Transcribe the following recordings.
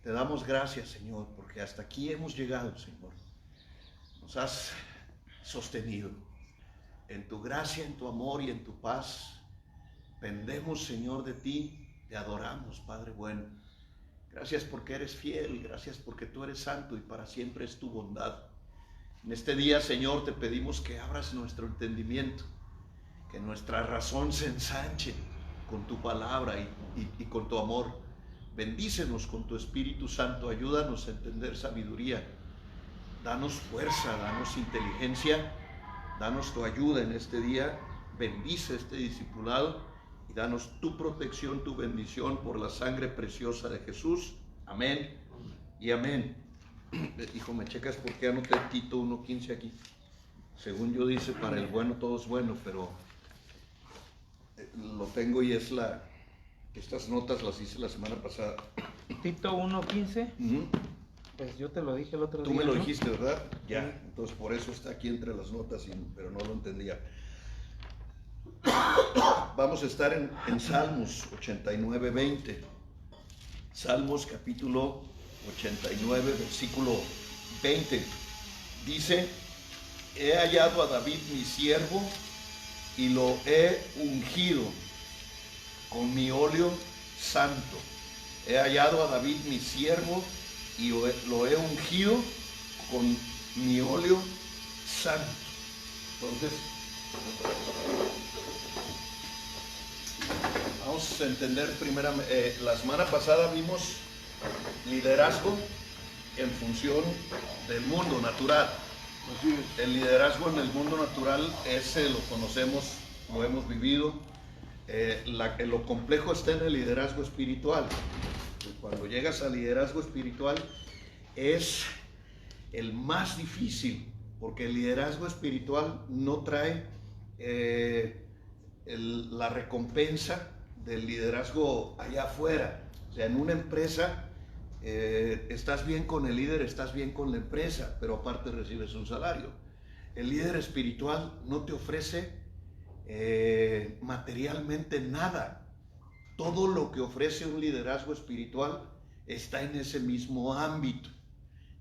Te damos gracias, Señor, porque hasta aquí hemos llegado, Señor. Nos has sostenido. En tu gracia, en tu amor y en tu paz, pendemos, Señor, de ti. Te adoramos, Padre bueno. Gracias porque eres fiel, gracias porque tú eres santo y para siempre es tu bondad. En este día, Señor, te pedimos que abras nuestro entendimiento, que nuestra razón se ensanche con tu palabra y con tu amor. Bendícenos con tu Espíritu Santo, ayúdanos a entender sabiduría. Danos fuerza, danos inteligencia, danos tu ayuda en este día. Bendice este discipulado y danos tu protección, tu bendición por la sangre preciosa de Jesús. Amén y amén. Hijo, ¿me checas por qué anoté Tito 1:15 aquí? Según yo dice, para el bueno todo es bueno, pero lo tengo y es estas notas las hice la semana pasada. Tito 1:15. Pues yo te lo dije el otro día. Tú me lo dijiste, ¿verdad? Ya, entonces por eso está aquí entre las notas, pero no lo entendía. Vamos a estar en Salmos 89:20. Salmos capítulo 89, versículo 20. Dice: he hallado a David mi siervo y lo he ungido con mi óleo santo. He hallado a David mi siervo y lo he ungido con mi óleo santo. Entonces, vamos a entender primeramente, la semana pasada vimos liderazgo en función del mundo natural. El liderazgo en el mundo natural, ese lo conocemos, lo hemos vivido. Lo complejo está en el liderazgo espiritual. Cuando llegas al liderazgo espiritual es el más difícil, porque el liderazgo espiritual no trae la recompensa del liderazgo allá afuera. O sea, en una empresa estás bien con el líder, estás bien con la empresa, pero aparte recibes un salario. El líder espiritual no te ofrece materialmente nada. Todo lo que ofrece un liderazgo espiritual está en ese mismo ámbito.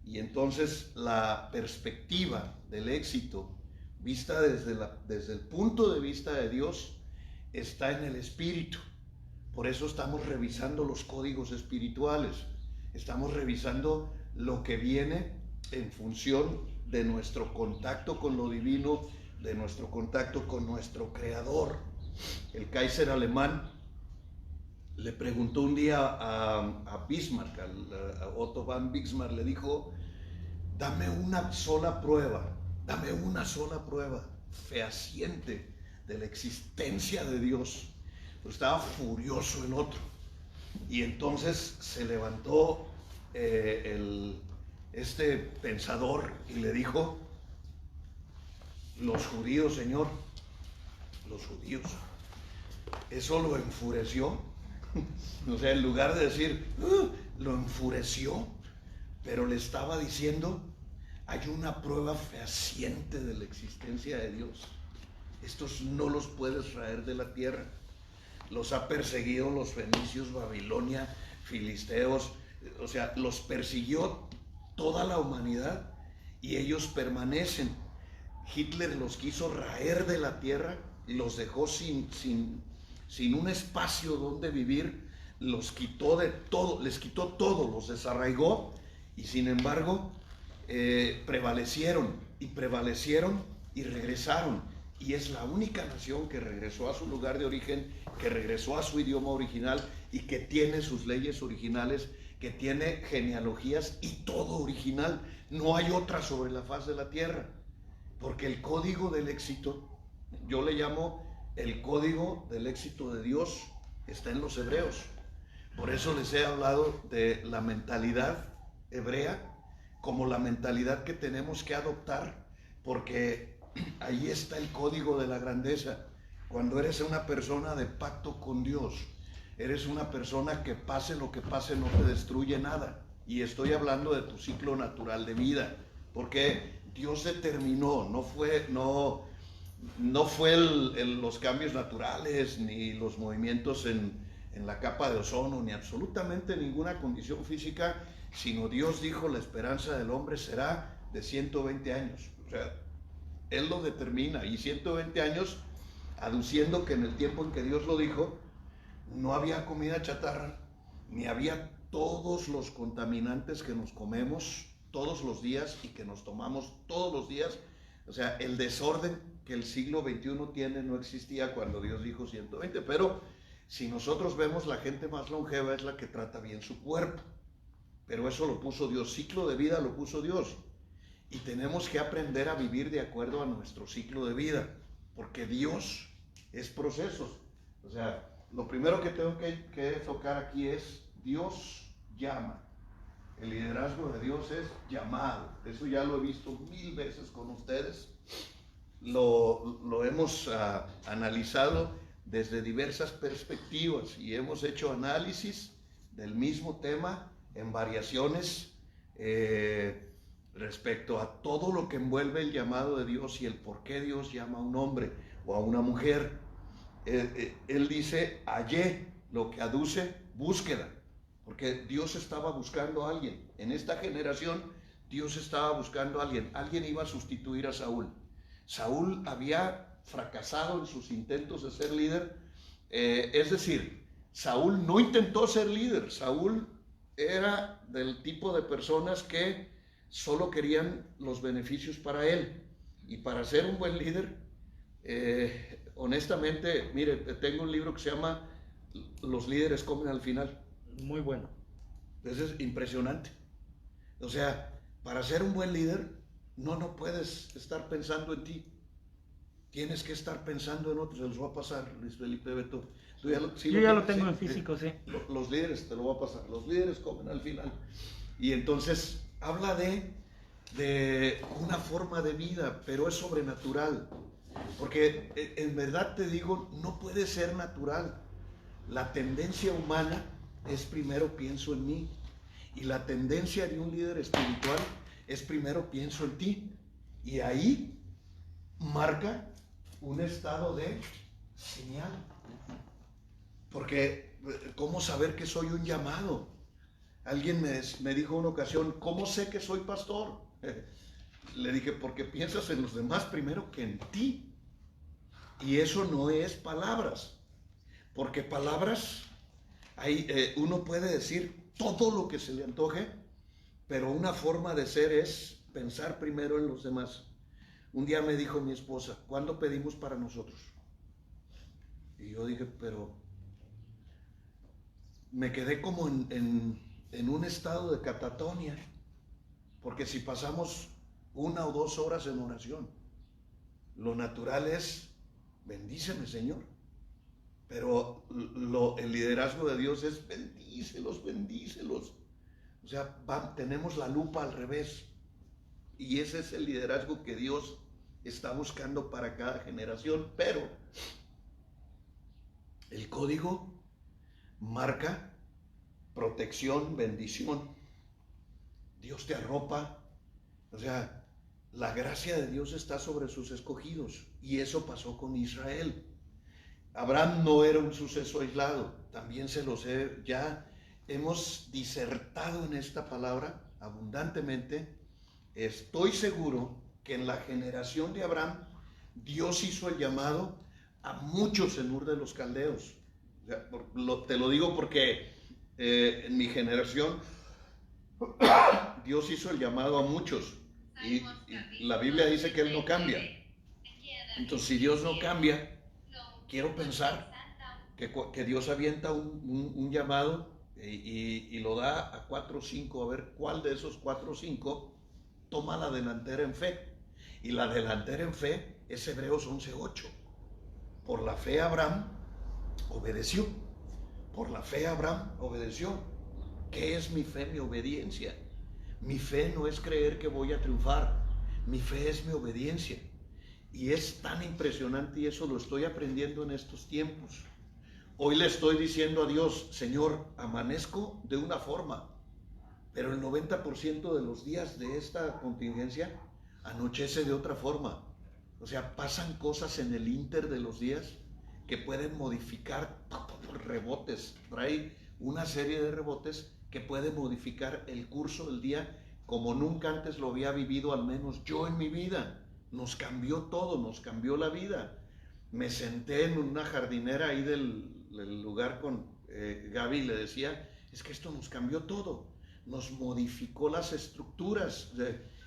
Y entonces la perspectiva del éxito, vista desde el punto de vista de Dios, está en el espíritu. Por eso estamos revisando los códigos espirituales. Estamos revisando lo que viene en función de nuestro contacto con lo divino, de nuestro contacto con nuestro Creador. El Kaiser alemán le preguntó un día a Bismarck, a Otto von Bismarck, le dijo: dame una sola prueba fehaciente de la existencia de Dios. Pero estaba furioso el otro. Y entonces se levantó este pensador y le dijo: los judíos, Señor, los judíos. Eso lo enfureció. O sea, en lugar de decir, lo enfureció, pero le estaba diciendo: hay una prueba fehaciente de la existencia de Dios. Estos no los puedes traer de la tierra. Los ha perseguido los fenicios, Babilonia, filisteos, o sea, los persiguió toda la humanidad y ellos permanecen. Hitler los quiso raer de la tierra y los dejó sin un espacio donde vivir, los quitó de todo, les quitó todo, los desarraigó, y sin embargo prevalecieron y regresaron. Y es la única nación que regresó a su lugar de origen, que regresó a su idioma original y que tiene sus leyes originales, que tiene genealogías y todo original. No hay otra sobre la faz de la tierra, porque el código del éxito, yo le llamo el código del éxito de Dios, está en los hebreos. Por eso les he hablado de la mentalidad hebrea como la mentalidad que tenemos que adoptar, porque ahí está el código de la grandeza. Cuando eres una persona de pacto con Dios, eres una persona que pase lo que pase no te destruye nada. Y estoy hablando de tu ciclo natural de vida, porque Dios determinó, no fue los cambios naturales ni los movimientos en la capa de ozono, ni absolutamente ninguna condición física, sino Dios dijo, la esperanza del hombre será de 120 años. O sea, Él lo determina, y 120 años, aduciendo que en el tiempo en que Dios lo dijo, no había comida chatarra, ni había todos los contaminantes que nos comemos todos los días y que nos tomamos todos los días. O sea, el desorden que el siglo XXI tiene no existía cuando Dios dijo 120, pero si nosotros vemos, la gente más longeva es la que trata bien su cuerpo, pero eso lo puso Dios, ciclo de vida lo puso Dios, y tenemos que aprender a vivir de acuerdo a nuestro ciclo de vida, porque Dios es procesos. O sea, lo primero que tengo que tocar aquí es Dios llama. El liderazgo de Dios es llamado. Eso ya lo he visto 1000 veces con ustedes. Lo hemos analizado desde diversas perspectivas y hemos hecho análisis del mismo tema en variaciones respecto a todo lo que envuelve el llamado de Dios y el por qué Dios llama a un hombre o a una mujer. Él dice, hallé, lo que aduce búsqueda, porque Dios estaba buscando a alguien. En esta generación Dios estaba buscando a alguien. Alguien iba a sustituir a Saúl. Saúl había fracasado en sus intentos de ser líder. Es decir, Saúl no intentó ser líder. Saúl era del tipo de personas que solo querían los beneficios para él. Y para ser un buen líder, honestamente, mire, tengo un libro que se llama Los líderes comen al final. Muy bueno. Eso es impresionante. O sea, para ser un buen líder, no puedes estar pensando en ti. Tienes que estar pensando en otros. Se los va a pasar, Luis Felipe, Beto. Yo ya lo tengo en físico, sí. Los líderes, te lo va a pasar. Los líderes comen al final. Y entonces habla de una forma de vida, pero es sobrenatural. Porque en verdad te digo, no puede ser natural. La tendencia humana es primero pienso en mí, y la tendencia de un líder espiritual es primero pienso en ti, y ahí marca un estado de señal. Porque ¿cómo saber que soy un llamado? Alguien me dijo una ocasión, ¿cómo sé que soy pastor? Le dije, porque piensas en los demás primero que en ti. Y eso no es palabras, porque palabras, uno puede decir todo lo que se le antoje, pero una forma de ser es pensar primero en los demás. Un día me dijo mi esposa, ¿cuándo pedimos para nosotros? Y yo dije, pero me quedé como en un estado de catatonia, porque si pasamos 1 o 2 horas en oración, lo natural es, bendíceme, Señor. Pero el liderazgo de Dios es bendícelos, bendícelos. O sea, tenemos la lupa al revés. Y ese es el liderazgo que Dios está buscando para cada generación. Pero el código marca protección, bendición. Dios te arropa. O sea, la gracia de Dios está sobre sus escogidos. Y eso pasó con Israel. Abraham no era un suceso aislado, también ya hemos disertado en esta palabra abundantemente. Estoy seguro que en la generación de Abraham, Dios hizo el llamado a muchos en Ur de los Caldeos. O sea, te lo digo porque en mi generación, Dios hizo el llamado a muchos, y la Biblia dice que Él no cambia. Entonces, si Dios no cambia, quiero pensar que Dios avienta un llamado y lo da a 4 o 5, a ver cuál de esos 4 o 5 toma la delantera en fe. Y la delantera en fe es Hebreos 11:8. Por la fe Abraham obedeció. Por la fe Abraham obedeció. ¿Qué es mi fe? Mi obediencia. Mi fe no es creer que voy a triunfar. Mi fe es mi obediencia. Y es tan impresionante, y eso lo estoy aprendiendo en estos tiempos. Hoy le estoy diciendo a Dios, Señor, amanezco de una forma, pero el 90% de los días de esta contingencia anochece de otra forma. O sea, pasan cosas en el ínter de los días que pueden modificar rebotes, trae una serie de rebotes que pueden modificar el curso del día como nunca antes lo había vivido, al menos yo en mi vida. Nos cambió todo, nos cambió la vida. Me senté en una jardinera ahí del lugar con Gaby y le decía, es que esto nos cambió todo, nos modificó las estructuras,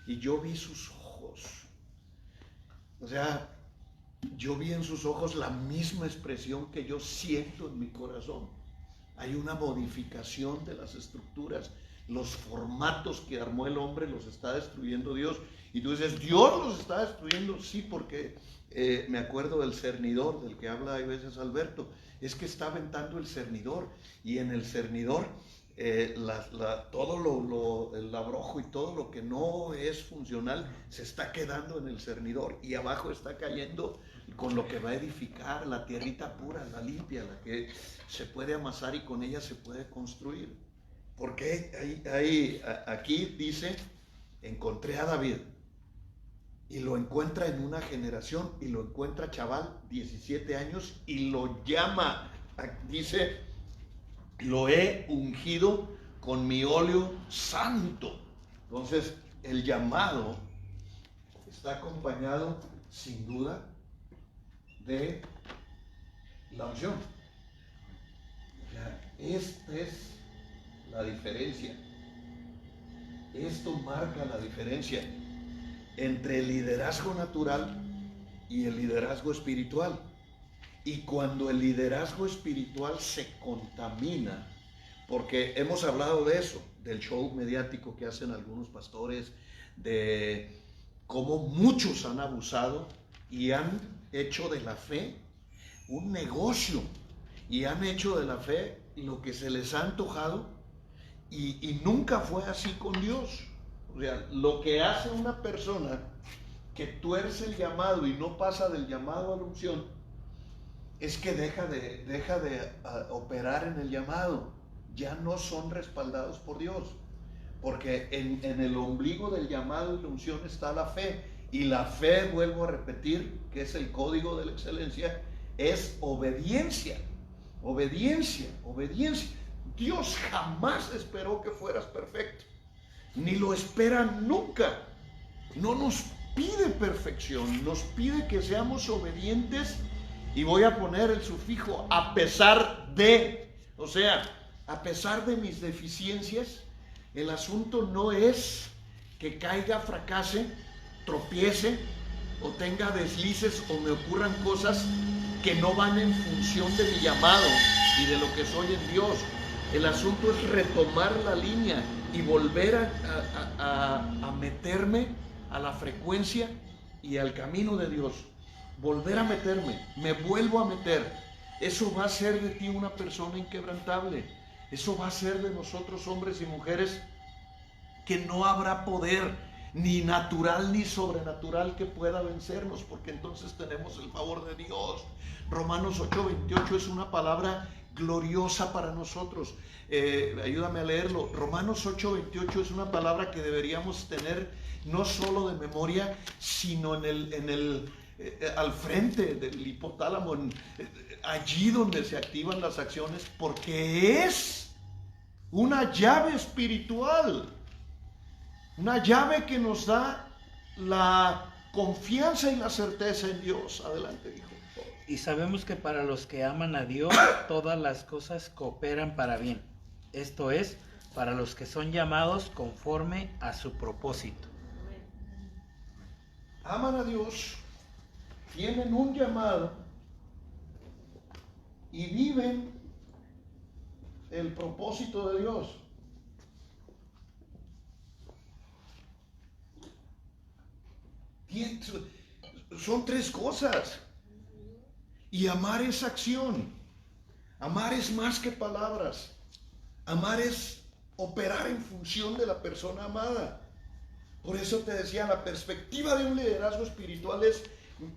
y yo vi sus ojos. O sea, yo vi en sus ojos la misma expresión que yo siento en mi corazón. Hay una modificación de las estructuras. Los formatos que armó el hombre los está destruyendo Dios. Y tú dices, ¿Dios los está destruyendo? Sí, porque me acuerdo del cernidor, del que habla a veces Alberto. Es que está aventando el cernidor. Y en el cernidor, todo el abrojo y todo lo que no es funcional se está quedando en el cernidor. Y abajo está cayendo con lo que va a edificar, la tierrita pura, la limpia, la que se puede amasar y con ella se puede construir. Porque aquí dice, encontré a David, y lo encuentra en una generación, y lo encuentra chaval, 17 años, y lo llama, dice, lo he ungido con mi óleo santo. Entonces, el llamado está acompañado, sin duda, de la unción. O sea, esta es la diferencia. Esto marca la diferencia entre el liderazgo natural y el liderazgo espiritual. Y cuando el liderazgo espiritual se contamina, porque hemos hablado de eso, del show mediático que hacen algunos pastores, de cómo muchos han abusado y han hecho de la fe un negocio, y han hecho de la fe lo que se les ha antojado, y nunca fue así con Dios. O sea, lo que hace una persona que tuerce el llamado y no pasa del llamado a la unción es que deja de operar en el llamado. Ya no son respaldados por Dios, porque en el ombligo del llamado y la unción está la fe, y la fe, vuelvo a repetir, que es el código de la excelencia, es obediencia, obediencia, obediencia. Dios jamás esperó que fueras perfecto, ni lo espera nunca. No nos pide perfección, nos pide que seamos obedientes, y voy a poner el sufijo a pesar de, o sea, a pesar de mis deficiencias. El asunto no es que caiga, fracase, tropiece o tenga deslices o me ocurran cosas que no van en función de mi llamado y de lo que soy en Dios. El asunto es retomar la línea y volver a meterme a la frecuencia y al camino de Dios. Volver a meterme, me vuelvo a meter. Eso va a hacer de ti una persona inquebrantable. Eso va a ser de nosotros, hombres y mujeres, que no habrá poder ni natural ni sobrenatural que pueda vencernos, porque entonces tenemos el favor de Dios. Romanos 8:28 es una palabra gloriosa para nosotros. Ayúdame a leerlo. Romanos 8:28 es una palabra que deberíamos tener no solo de memoria, sino al frente del hipotálamo, allí donde se activan las acciones, porque es una llave espiritual, una llave que nos da la confianza y la certeza en Dios. Adelante, hijo. Y sabemos que para los que aman a Dios, todas las cosas cooperan para bien. Esto es, para los que son llamados conforme a su propósito. Aman a Dios, tienen un llamado y viven el propósito de Dios. Son tres cosas. Y amar es acción. Amar es más que palabras. Amar es operar en función de la persona amada. Por eso te decía, la perspectiva de un liderazgo espiritual es: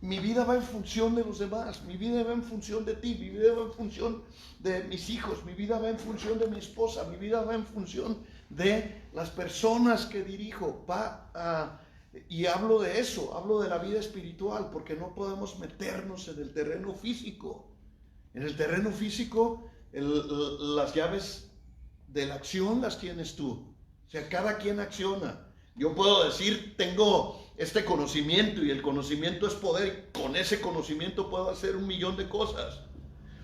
mi vida va en función de los demás, mi vida va en función de ti, mi vida va en función de mis hijos, mi vida va en función de mi esposa, mi vida va en función de las personas que dirijo. Y hablo de eso, hablo de la vida espiritual, porque no podemos meternos en el terreno físico. En el terreno físico, las llaves de la acción las tienes tú. O sea, cada quien acciona. Yo puedo decir, tengo este conocimiento y el conocimiento es poder. Con ese conocimiento puedo hacer 1,000,000 de cosas.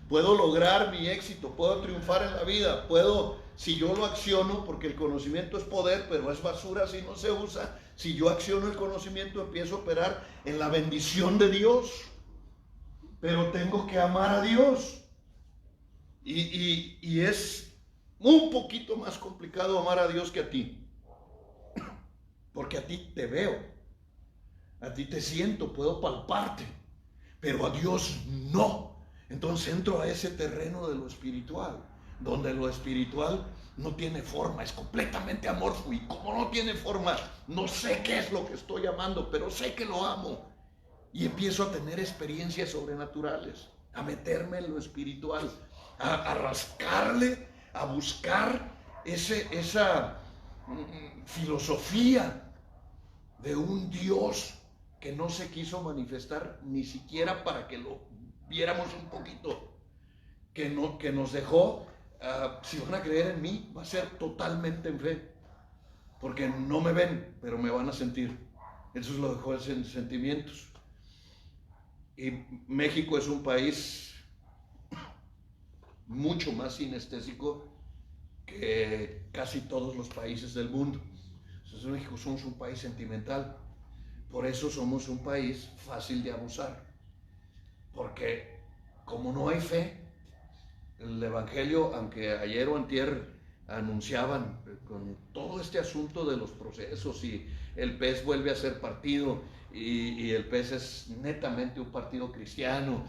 Puedo lograr mi éxito, puedo triunfar en la vida, puedo, si yo lo acciono, porque el conocimiento es poder, pero es basura si no se usa. Si yo acciono el conocimiento, empiezo a operar en la bendición de Dios. Pero tengo que amar a Dios. Y es un poquito más complicado amar a Dios que a ti. Porque a ti te veo, a ti te siento, puedo palparte, pero a Dios no. Entonces entro a ese terreno de lo espiritual, donde lo espiritual no tiene forma, es completamente amorfo, y como no tiene forma, no sé qué es lo que estoy amando, pero sé que lo amo. Y empiezo a tener experiencias sobrenaturales, a meterme en lo espiritual, a rascarle, a buscar esa filosofía de un Dios que no se quiso manifestar ni siquiera para que lo viéramos un poquito, que nos dejó, si van a creer en mí, va a ser totalmente en fe, porque no me ven, pero me van a sentir. Eso lo dejó en sentimientos. Y México es un país mucho más sinestésico que casi todos los países del mundo. Entonces, México somos un país sentimental, por eso somos un país fácil de abusar, porque como no hay fe, el evangelio, aunque ayer o antier anunciaban con todo este asunto de los procesos y el PES vuelve a ser partido y el PES es netamente un partido cristiano,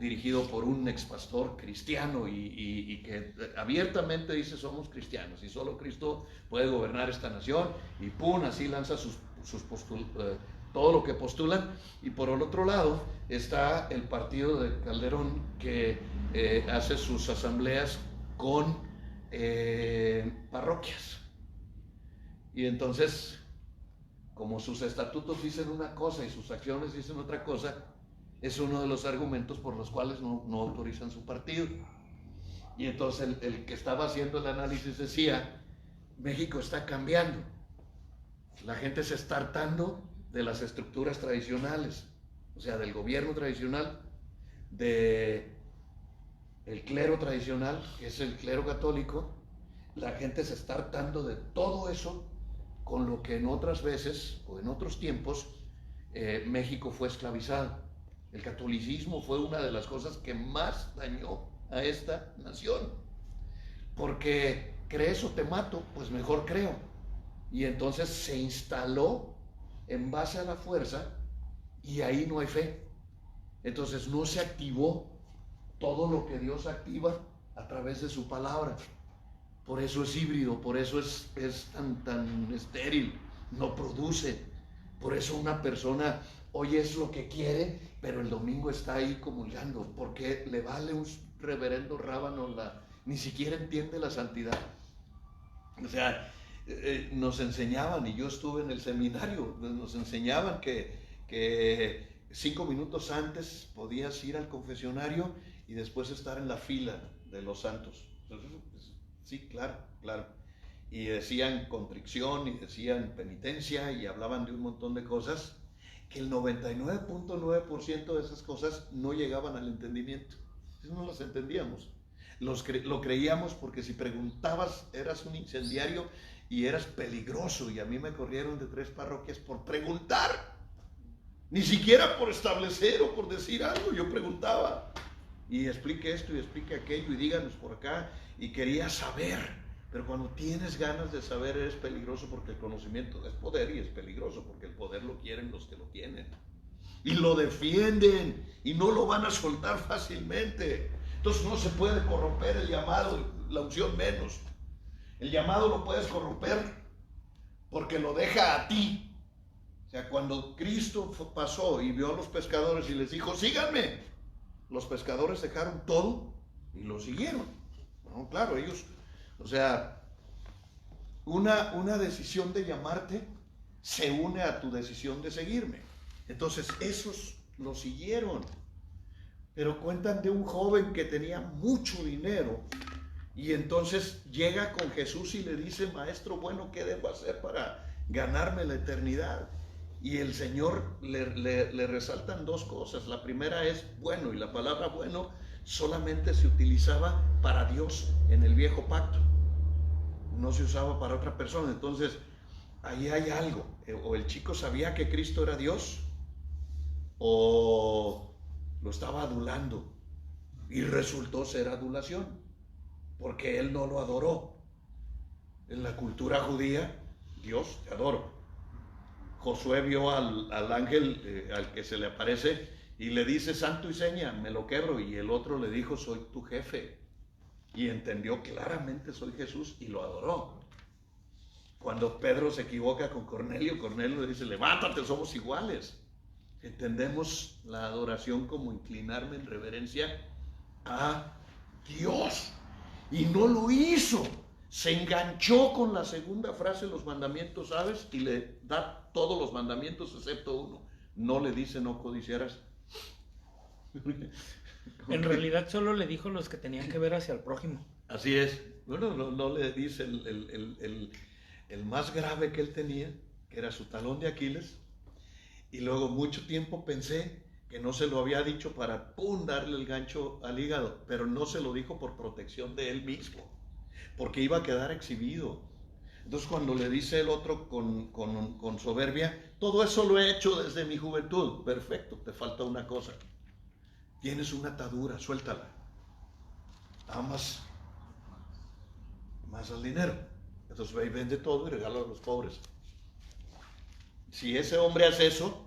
dirigido por un expastor cristiano y que abiertamente dice somos cristianos y solo Cristo puede gobernar esta nación, y pum, así lanza todo lo que postulan. Y por el otro lado está el partido de Calderón, que hace sus asambleas con parroquias, y entonces, como sus estatutos dicen una cosa y sus acciones dicen otra cosa, es uno de los argumentos por los cuales no autorizan su partido. Y entonces el que estaba haciendo el análisis decía, México está cambiando, la gente se está hartando de las estructuras tradicionales, o sea, del gobierno tradicional, del clero tradicional, que es el clero católico. La gente se está hartando de todo eso, con lo que en otras veces o en otros tiempos México fue esclavizado. El catolicismo fue una de las cosas que más dañó a esta nación, porque crees o te mato, pues mejor creo. Y entonces se instaló en base a la fuerza, y ahí no hay fe. Entonces no se activó todo lo que Dios activa a través de su palabra. Por eso es híbrido, por eso es tan estéril, no produce. Por eso una persona hoy es lo que quiere, pero el domingo está ahí comulgando, porque le vale un reverendo rábano, ni siquiera entiende la santidad. O sea, nos enseñaban, y yo estuve en el seminario, nos enseñaban que 5 minutos antes podías ir al confesionario y después estar en la fila de los santos. Entonces, sí, claro. Y decían contrición y decían penitencia y hablaban de un montón de cosas, que el 99.9% de esas cosas no llegaban al entendimiento. No las entendíamos. Lo creíamos porque si preguntabas eras un incendiario y eras peligroso, y a mí me corrieron de 3 parroquias por preguntar, ni siquiera por establecer o por decir algo. Yo preguntaba y explique esto y explique aquello y díganos por acá, y quería saber. Pero cuando tienes ganas de saber eres peligroso, porque el conocimiento es poder y es peligroso porque el poder lo quieren los que lo tienen y lo defienden y no lo van a soltar fácilmente. Entonces no se puede corromper el llamado, la unción menos. El llamado lo puedes corromper porque lo deja a ti. O sea, cuando Cristo pasó y vio a los pescadores y les dijo, síganme, los pescadores dejaron todo y lo siguieron. No, claro, ellos, o sea, una decisión de llamarte se une a tu decisión de seguirme. Entonces esos lo siguieron. Pero cuentan de un joven que tenía mucho dinero y entonces llega con Jesús y le dice: maestro bueno, ¿qué debo hacer para ganarme la eternidad? Y el Señor le resaltan dos cosas. La primera es bueno, y la palabra bueno solamente se utilizaba para Dios en el viejo pacto, no se usaba para otra persona. Entonces ahí hay algo, o el chico sabía que Cristo era Dios, o lo estaba adulando, y resultó ser adulación, porque él no lo adoró. En la cultura judía, Dios, te adoro. Josué vio al ángel al que se le aparece y le dice: santo y seña, me lo quebro. Y el otro le dijo: soy tu jefe. Y entendió claramente: soy Jesús, y lo adoró. Cuando Pedro se equivoca con Cornelio, Cornelio le dice: levántate, somos iguales. Entendemos la adoración como inclinarme en reverencia a Dios. Y no lo hizo. Se enganchó con la segunda frase de los mandamientos, ¿sabes? Y le da todos los mandamientos excepto uno. No le dice: no codiciarás. En realidad solo le dijo los que tenían que ver hacia el prójimo. Así es. Bueno, no le dice el más grave que él tenía, que era su talón de Aquiles. Y luego mucho tiempo pensé que no se lo había dicho para darle el gancho al hígado, pero no se lo dijo por protección de él mismo, porque iba a quedar exhibido. Entonces cuando le dice el otro con soberbia: todo eso lo he hecho desde mi juventud. Perfecto, te falta una cosa. Tienes una atadura, suéltala. Amas más al dinero. Entonces ve y vende todo y regala a los pobres. Si ese hombre hace eso,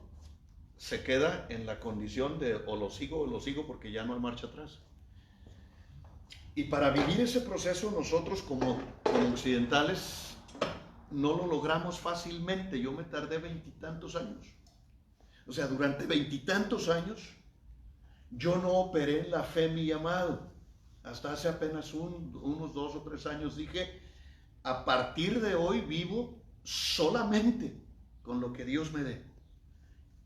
se queda en la condición de o lo sigo, porque ya no hay marcha atrás. Y para vivir ese proceso nosotros como occidentales no lo logramos fácilmente. Yo me tardé 20 y tantos años. O sea, durante 20 y tantos años yo no operé en la fe mi llamado. Hasta hace apenas unos 2 o 3 años dije: a partir de hoy vivo solamente con lo que Dios me dé,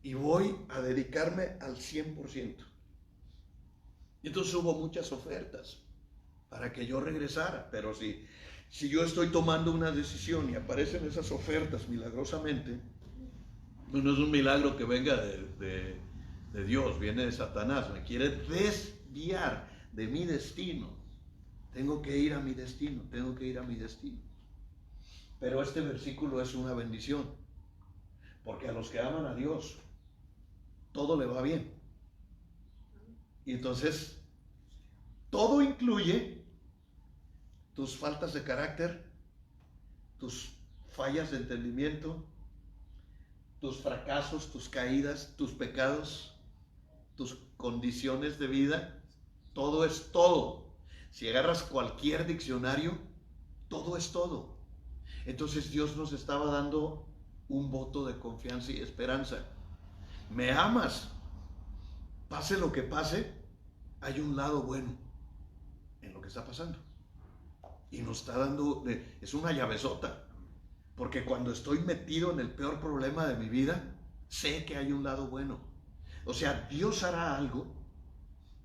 y voy a dedicarme al 100%. Y entonces hubo muchas ofertas para que yo regresara, pero si yo estoy tomando una decisión y aparecen esas ofertas milagrosamente, no es un milagro que venga de Dios, viene de Satanás, me quiere desviar de mi destino. Tengo que ir a mi destino. Pero este versículo es una bendición, porque a los que aman a Dios todo le va bien. Y entonces todo incluye tus faltas de carácter, tus fallas de entendimiento, tus fracasos, tus caídas, tus pecados, tus condiciones de vida. Todo es todo. Si agarras cualquier diccionario, todo es todo. Entonces Dios nos estaba dando un voto de confianza y esperanza. ¿Me amas? Pase lo que pase, hay un lado bueno en lo que está pasando. Y nos está dando, es una llavezota, porque cuando estoy metido en el peor problema de mi vida, sé que hay un lado bueno. O sea, Dios hará algo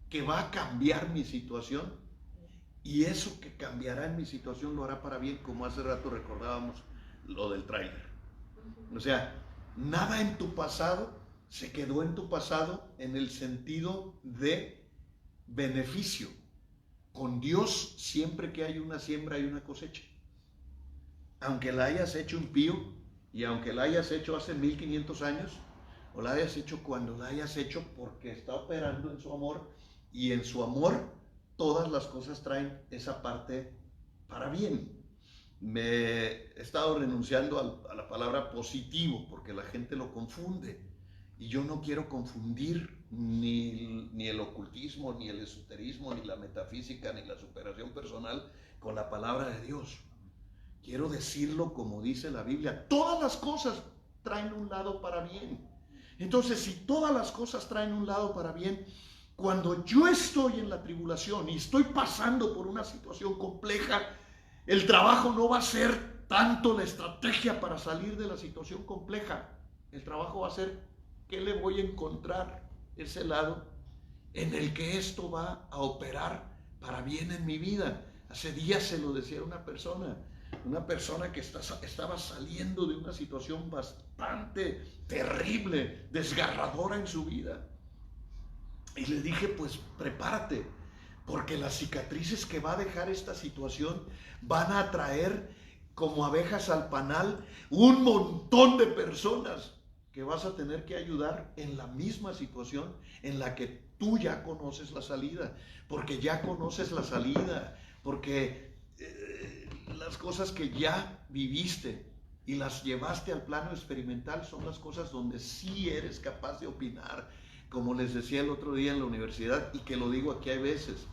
que va a cambiar mi situación, y eso que cambiará en mi situación lo hará para bien, como hace rato recordábamos lo del tráiler. O sea, nada en tu pasado se quedó en tu pasado en el sentido de beneficio. Con Dios, siempre que hay una siembra hay una cosecha. Aunque la hayas hecho impío, y aunque la hayas hecho hace 1500 años, o la hayas hecho cuando la hayas hecho, porque está operando en su amor, y en su amor todas las cosas traen esa parte para bien. Me he estado renunciando a la palabra positivo, porque la gente lo confunde, y yo no quiero confundir ni el ocultismo, ni el esoterismo, ni la metafísica, ni la superación personal con la palabra de Dios. Quiero decirlo como dice la Biblia: todas las cosas traen un lado para bien. Entonces, si todas las cosas traen un lado para bien, cuando yo estoy en la tribulación y estoy pasando por una situación compleja, el trabajo no va a ser tanto la estrategia para salir de la situación compleja. El trabajo va a ser: ¿qué le voy a encontrar ese lado? en el que esto va a operar para bien en mi vida. Hace días se lo decía a una persona que estaba saliendo de una situación bastante terrible, desgarradora en su vida. Y le dije, pues prepárate, porque las cicatrices que va a dejar esta situación van a atraer como abejas al panal un montón de personas que vas a tener que ayudar en la misma situación en la que tú ya conoces la salida, porque ya conoces la salida, porque las cosas que ya viviste y las llevaste al plano experimental son las cosas donde sí eres capaz de opinar. Como les decía el otro día en la universidad, y que lo digo aquí hay veces,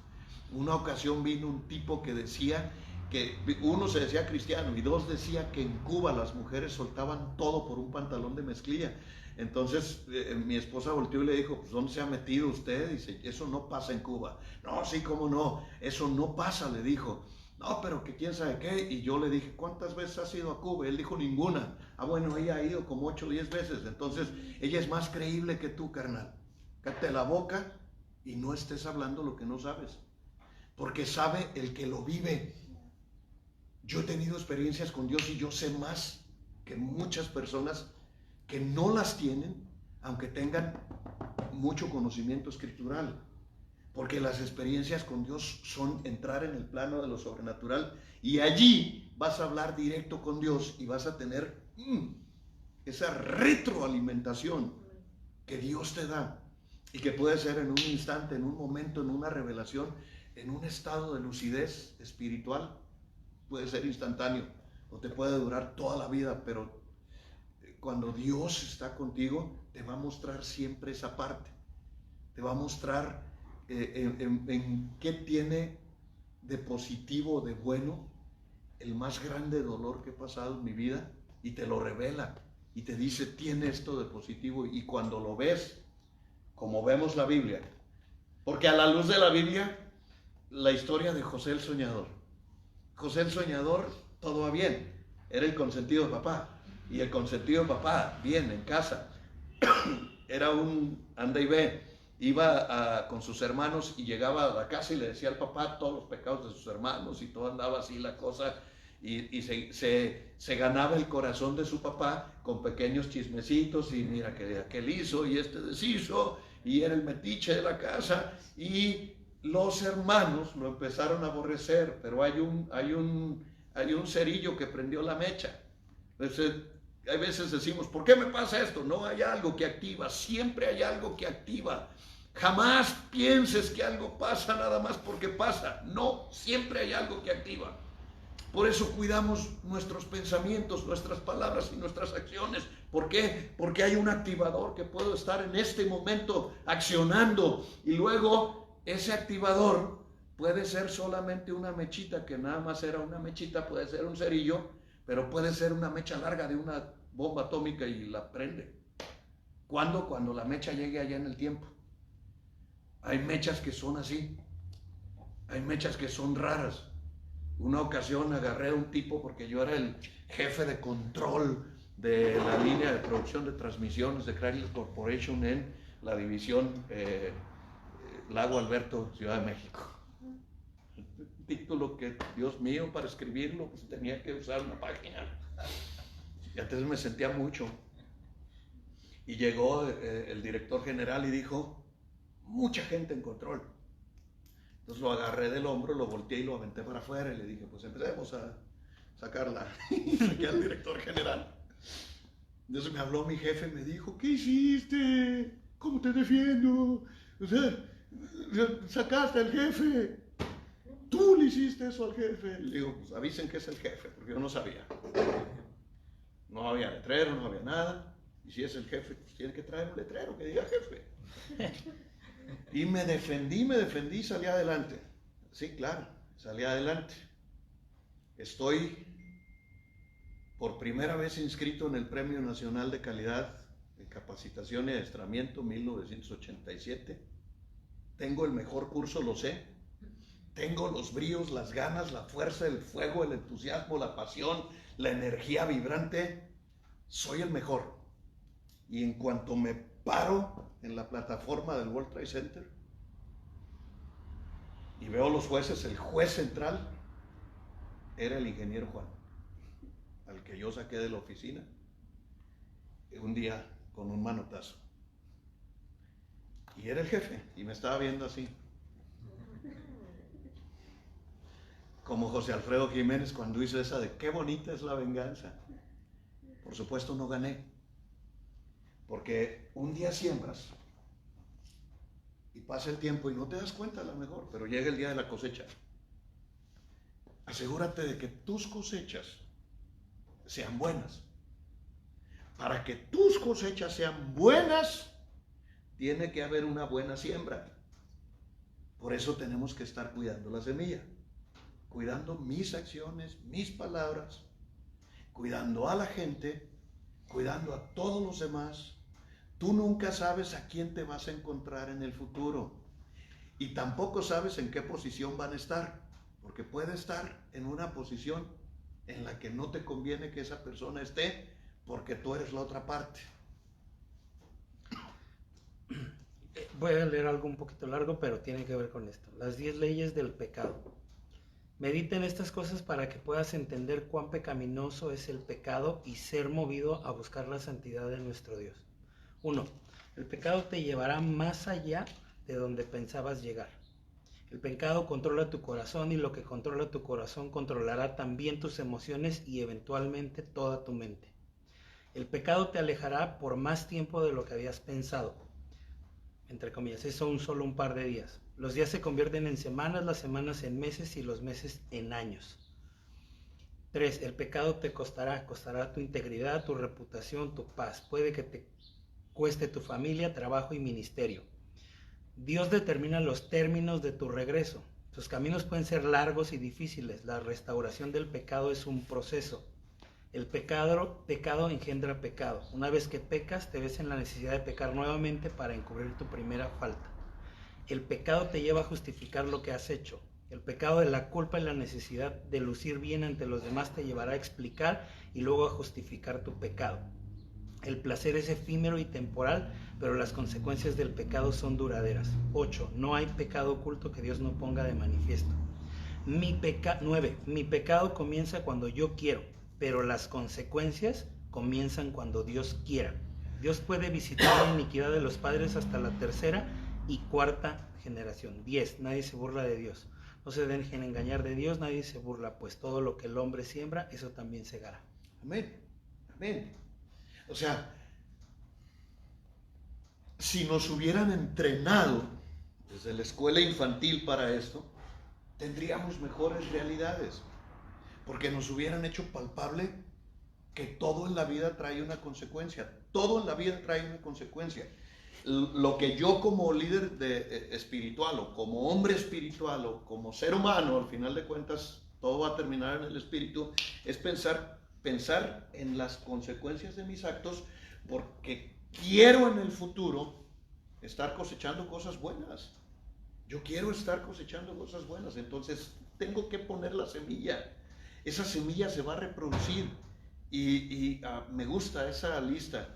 una ocasión vino un tipo que decía que uno se decía cristiano y dos decía que en Cuba las mujeres soltaban todo por un pantalón de mezclilla. Entonces mi esposa volteó y le dijo, pues ¿dónde se ha metido usted? Dice, eso no pasa en Cuba. No, sí, cómo no, eso no pasa, le dijo. No, pero que quién sabe qué. Y yo le dije, ¿cuántas veces has ido a Cuba? Él dijo, ninguna. Ah, bueno, ella ha ido como 8 o 10 veces. Entonces ella es más creíble que tú, carnal. Cállate la boca y no estés hablando lo que no sabes, porque sabe el que lo vive. Yo he tenido experiencias con Dios y yo sé más que muchas personas que no las tienen, aunque tengan mucho conocimiento escritural, porque las experiencias con Dios son entrar en el plano de lo sobrenatural y allí vas a hablar directo con Dios y vas a tener esa retroalimentación que Dios te da. Y que puede ser en un instante, en un momento, en una revelación, en un estado de lucidez espiritual. Puede ser instantáneo o te puede durar toda la vida, pero cuando Dios está contigo, te va a mostrar siempre esa parte. Te va a mostrar en qué tiene de positivo, de bueno, el más grande dolor que he pasado en mi vida, y te lo revela y te dice, tiene esto de positivo. Y cuando lo ves, como vemos la Biblia, porque a la luz de la Biblia, la historia de José el Soñador. José el Soñador, todo va bien, era el consentido de papá, y el consentido de papá, bien, en casa, era un anda y ve, iba con sus hermanos y llegaba a la casa y le decía al papá todos los pecados de sus hermanos y todo andaba así la cosa, y se ganaba el corazón de su papá con pequeños chismecitos, y mira que aquel hizo y este deshizo, y era el metiche de la casa, y los hermanos lo empezaron a aborrecer, pero hay un cerillo que prendió la mecha. Entonces, hay veces decimos, ¿por qué me pasa esto? No hay algo que activa, siempre hay algo que activa. Jamás pienses que algo pasa nada más porque pasa. No, siempre hay algo que activa. Por eso cuidamos nuestros pensamientos, nuestras palabras y nuestras acciones. ¿Por qué? Porque hay un activador que puedo estar en este momento accionando, y luego ese activador puede ser solamente una mechita, que nada más era una mechita, puede ser un cerillo, pero puede ser una mecha larga de una bomba atómica y la prende. ¿Cuándo? Cuando la mecha llegue allá en el tiempo. Hay mechas que son así, hay mechas que son raras. Una ocasión agarré a un tipo, porque yo era el jefe de control de la línea de producción de transmisiones de Chrysler Corporation en la división Lago Alberto, Ciudad de México. Un título que, Dios mío, para escribirlo pues tenía que usar una página. Y entonces me sentía mucho. Y llegó el director general y dijo, mucha gente en control. Entonces lo agarré del hombro, lo volteé y lo aventé para afuera y le dije, pues empecemos a sacarla. Y saqué al director general. Entonces me habló mi jefe y me dijo, ¿qué hiciste? ¿Cómo te defiendo? O sea, sacaste al jefe. Tú le hiciste eso al jefe. Le digo, pues avisen que es el jefe, porque yo no sabía. No había letrero, no había nada. Y si es el jefe, pues tiene que traer un letrero que diga jefe. Y me defendí, salí adelante. Sí, claro, salí adelante. Estoy por primera vez inscrito en el Premio Nacional de Calidad de Capacitación y Adiestramiento 1987. Tengo el mejor curso, lo sé. Tengo los bríos, las ganas, la fuerza, el fuego, el entusiasmo, la pasión, la energía vibrante. Soy el mejor. Y en cuanto me paro en la plataforma del World Trade Center, y veo los jueces. El juez central era el ingeniero Juan, al que yo saqué de la oficina un día con un manotazo. Y era el jefe, y me estaba viendo así. Como José Alfredo Jiménez cuando hizo esa de qué bonita es la venganza. Por supuesto no gané, porque un día siembras y pasa el tiempo y no te das cuenta a lo mejor, pero llega el día de la cosecha. Asegúrate de que tus cosechas sean buenas. Para que tus cosechas sean buenas, tiene que haber una buena siembra. Por eso tenemos que estar cuidando la semilla, cuidando mis acciones, mis palabras, cuidando a la gente, cuidando a todos los demás. Tú nunca sabes a quién te vas a encontrar en el futuro y tampoco sabes en qué posición van a estar, porque puede estar en una posición en la que no te conviene que esa persona esté porque tú eres la otra parte. Voy a leer algo un poquito largo, pero tiene que ver con esto. Las 10 leyes del pecado. Medita en estas cosas para que puedas entender cuán pecaminoso es el pecado y ser movido a buscar la santidad de nuestro Dios. 1. El pecado te llevará más allá de donde pensabas llegar. El pecado controla tu corazón y lo que controla tu corazón controlará también tus emociones y eventualmente toda tu mente. El pecado te alejará por más tiempo de lo que habías pensado. Entre comillas, eso solo un par de días. Los días se convierten en semanas, las semanas en meses y los meses en años. 3. El pecado te costará tu integridad, tu reputación, tu paz. Puede que te cueste tu familia, trabajo y ministerio. Dios determina los términos de tu regreso. Tus caminos pueden ser largos y difíciles. La restauración del pecado es un proceso. El pecado engendra pecado. Una vez que pecas, te ves en la necesidad de pecar nuevamente para encubrir tu primera falta. El pecado te lleva a justificar lo que has hecho. El pecado de la culpa y la necesidad de lucir bien ante los demás te llevará a explicar y luego a justificar tu pecado. El placer es efímero y temporal, pero las consecuencias del pecado son duraderas. 8. No hay pecado oculto que Dios no ponga de manifiesto. 9. Mi pecado comienza cuando yo quiero, pero las consecuencias comienzan cuando Dios quiera. Dios puede visitar la iniquidad de los padres hasta la tercera y cuarta generación. 10. Nadie se burla de Dios. No se dejen engañar de Dios, nadie se burla, pues todo lo que el hombre siembra, eso también segará. Amén, amén. O sea, si nos hubieran entrenado desde la escuela infantil para esto, tendríamos mejores realidades, porque nos hubieran hecho palpable que todo en la vida trae una consecuencia, todo en la vida trae una consecuencia. Lo que yo como líder espiritual o como hombre espiritual o como ser humano, al final de cuentas, todo va a terminar en el espíritu, es pensar en las consecuencias de mis actos, porque quiero en el futuro estar cosechando cosas buenas. Yo quiero estar cosechando cosas buenas, entonces tengo que poner la semilla. Esa semilla se va a reproducir y me gusta esa lista,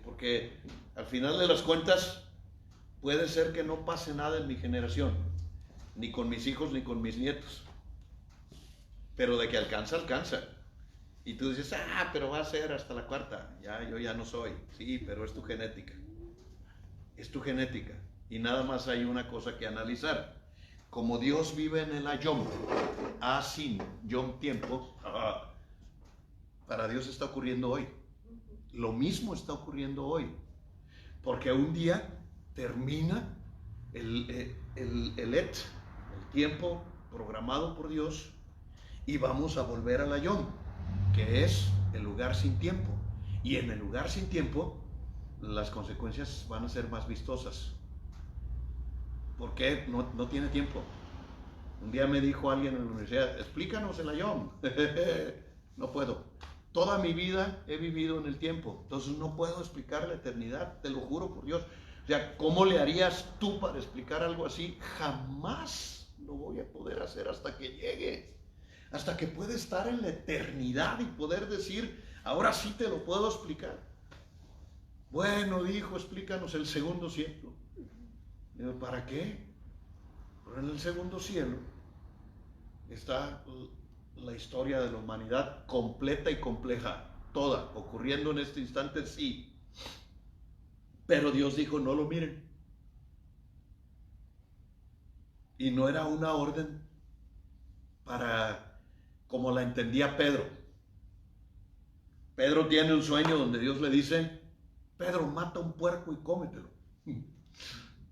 porque al final de las cuentas puede ser que no pase nada en mi generación, ni con mis hijos ni con mis nietos, pero de que alcanza, alcanza. Y tú dices, pero va a ser hasta la cuarta. Yo ya no soy. Sí, pero es tu genética. Es tu genética. Y nada más hay una cosa que analizar. Como Dios vive en el ayom, sin yom tiempo, para Dios está ocurriendo hoy. Lo mismo está ocurriendo hoy. Porque un día termina el tiempo programado por Dios y vamos a volver al ayom, que es el lugar sin tiempo. Y en el lugar sin tiempo, las consecuencias van a ser más vistosas. ¿Por qué? No tiene tiempo. Un día me dijo alguien en la universidad, explícanos el ayom. No puedo. Toda mi vida he vivido en el tiempo, entonces no puedo explicar la eternidad, te lo juro por Dios. O sea, ¿cómo le harías tú para explicar algo así? Jamás lo voy a poder hacer hasta que llegue. Hasta que pueda estar en la eternidad y poder decir, ahora sí te lo puedo explicar. Bueno, dijo, explícanos el segundo cielo. Digo, ¿para qué? Pero en el segundo cielo está la historia de la humanidad completa y compleja, toda, ocurriendo en este instante, sí. Pero Dios dijo, no lo miren. Y no era una orden para, como la entendía Pedro. Pedro tiene un sueño donde Dios le dice, Pedro, mata un puerco y cómetelo.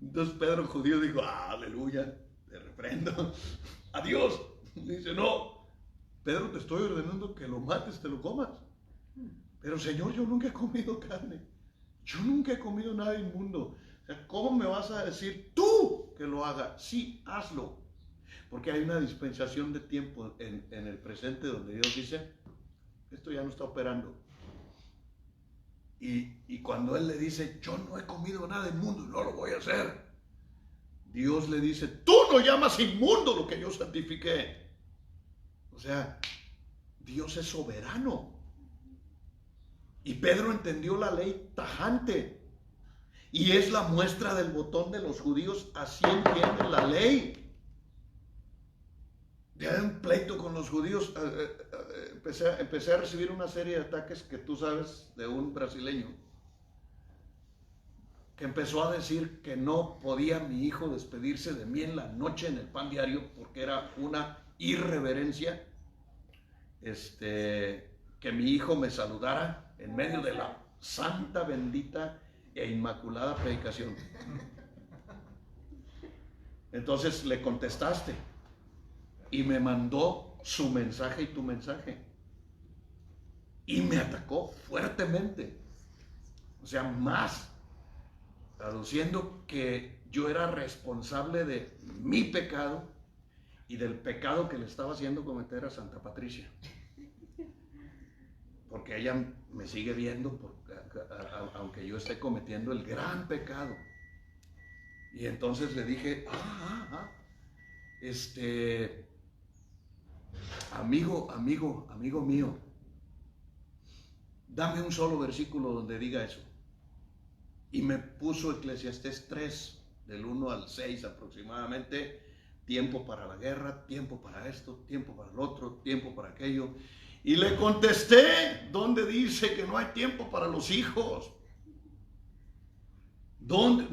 Entonces Pedro judío dijo, aleluya, te reprendo. Adiós. Dice, no, Pedro, te estoy ordenando que lo mates, te lo comas. Pero Señor, yo nunca he comido carne. Yo nunca he comido nada inmundo. O sea, ¿cómo me vas a decir tú que lo haga? Sí, hazlo. Porque hay una dispensación de tiempo en el presente donde Dios dice, esto ya no está operando. Y cuando Él le dice, yo no he comido nada inmundo y no lo voy a hacer, Dios le dice, tú no llamas inmundo lo que yo santifiqué. O sea, Dios es soberano. Y Pedro entendió la ley tajante. Y es la muestra del botón de los judíos, así entienden la ley. Ya en un pleito con los judíos, empecé a recibir una serie de ataques que tú sabes de un brasileño que empezó a decir que no podía mi hijo despedirse de mí en la noche en el pan diario porque era una irreverencia que mi hijo me saludara en medio de la santa, bendita e inmaculada predicación. Entonces le contestaste y me mandó su mensaje y tu mensaje y me atacó fuertemente, o sea, más, traduciendo que yo era responsable de mi pecado y del pecado que le estaba haciendo cometer a Santa Patricia, porque ella me sigue viendo aunque yo esté cometiendo el gran pecado. Y entonces le dije, amigo mío, dame un solo versículo donde diga eso. Y me puso Eclesiastés 3, del 1 al 6 aproximadamente, tiempo para la guerra, tiempo para esto, tiempo para el otro, tiempo para aquello. Y le contesté, ¿dónde dice que no hay tiempo para los hijos? ¿Dónde?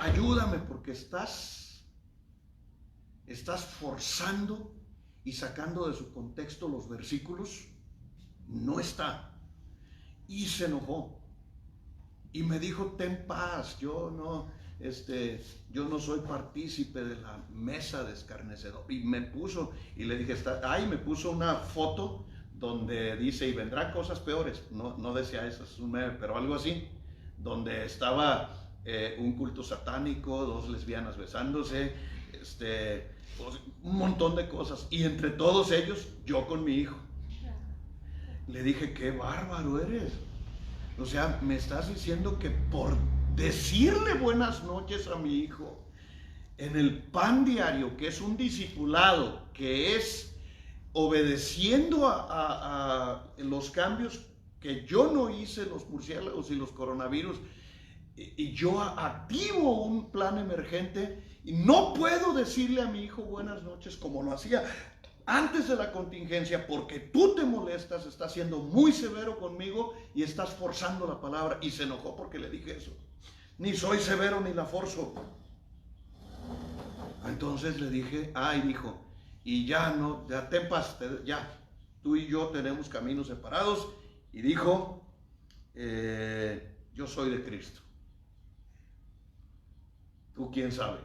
Ayúdame, porque estás forzando y sacando de su contexto los versículos. No está. Y se enojó. Y me dijo, ten paz, yo no soy partícipe de la mesa de escarnecedor. Y me puso, y le dije, me puso una foto donde dice, y vendrán cosas peores. No decía eso, es un meme, pero algo así, donde estaba un culto satánico, dos lesbianas besándose, un montón de cosas. Y entre todos ellos, yo con mi hijo. Le dije, qué bárbaro eres. O sea, me estás diciendo que por decirle buenas noches a mi hijo en el pan diario, que es un discipulado, que es obedeciendo a los cambios que yo no hice, los murciélagos y los coronavirus, y yo activo un plan emergente y no puedo decirle a mi hijo buenas noches como lo hacía antes de la contingencia, porque tú te molestas, estás siendo muy severo conmigo y estás forzando la palabra. Y se enojó porque le dije eso. Ni soy severo ni la forzo. Entonces le dije, y dijo, y ya ten paz, ya, tú y yo tenemos caminos separados. Y dijo, yo soy de Cristo. ¿Tú quién sabe?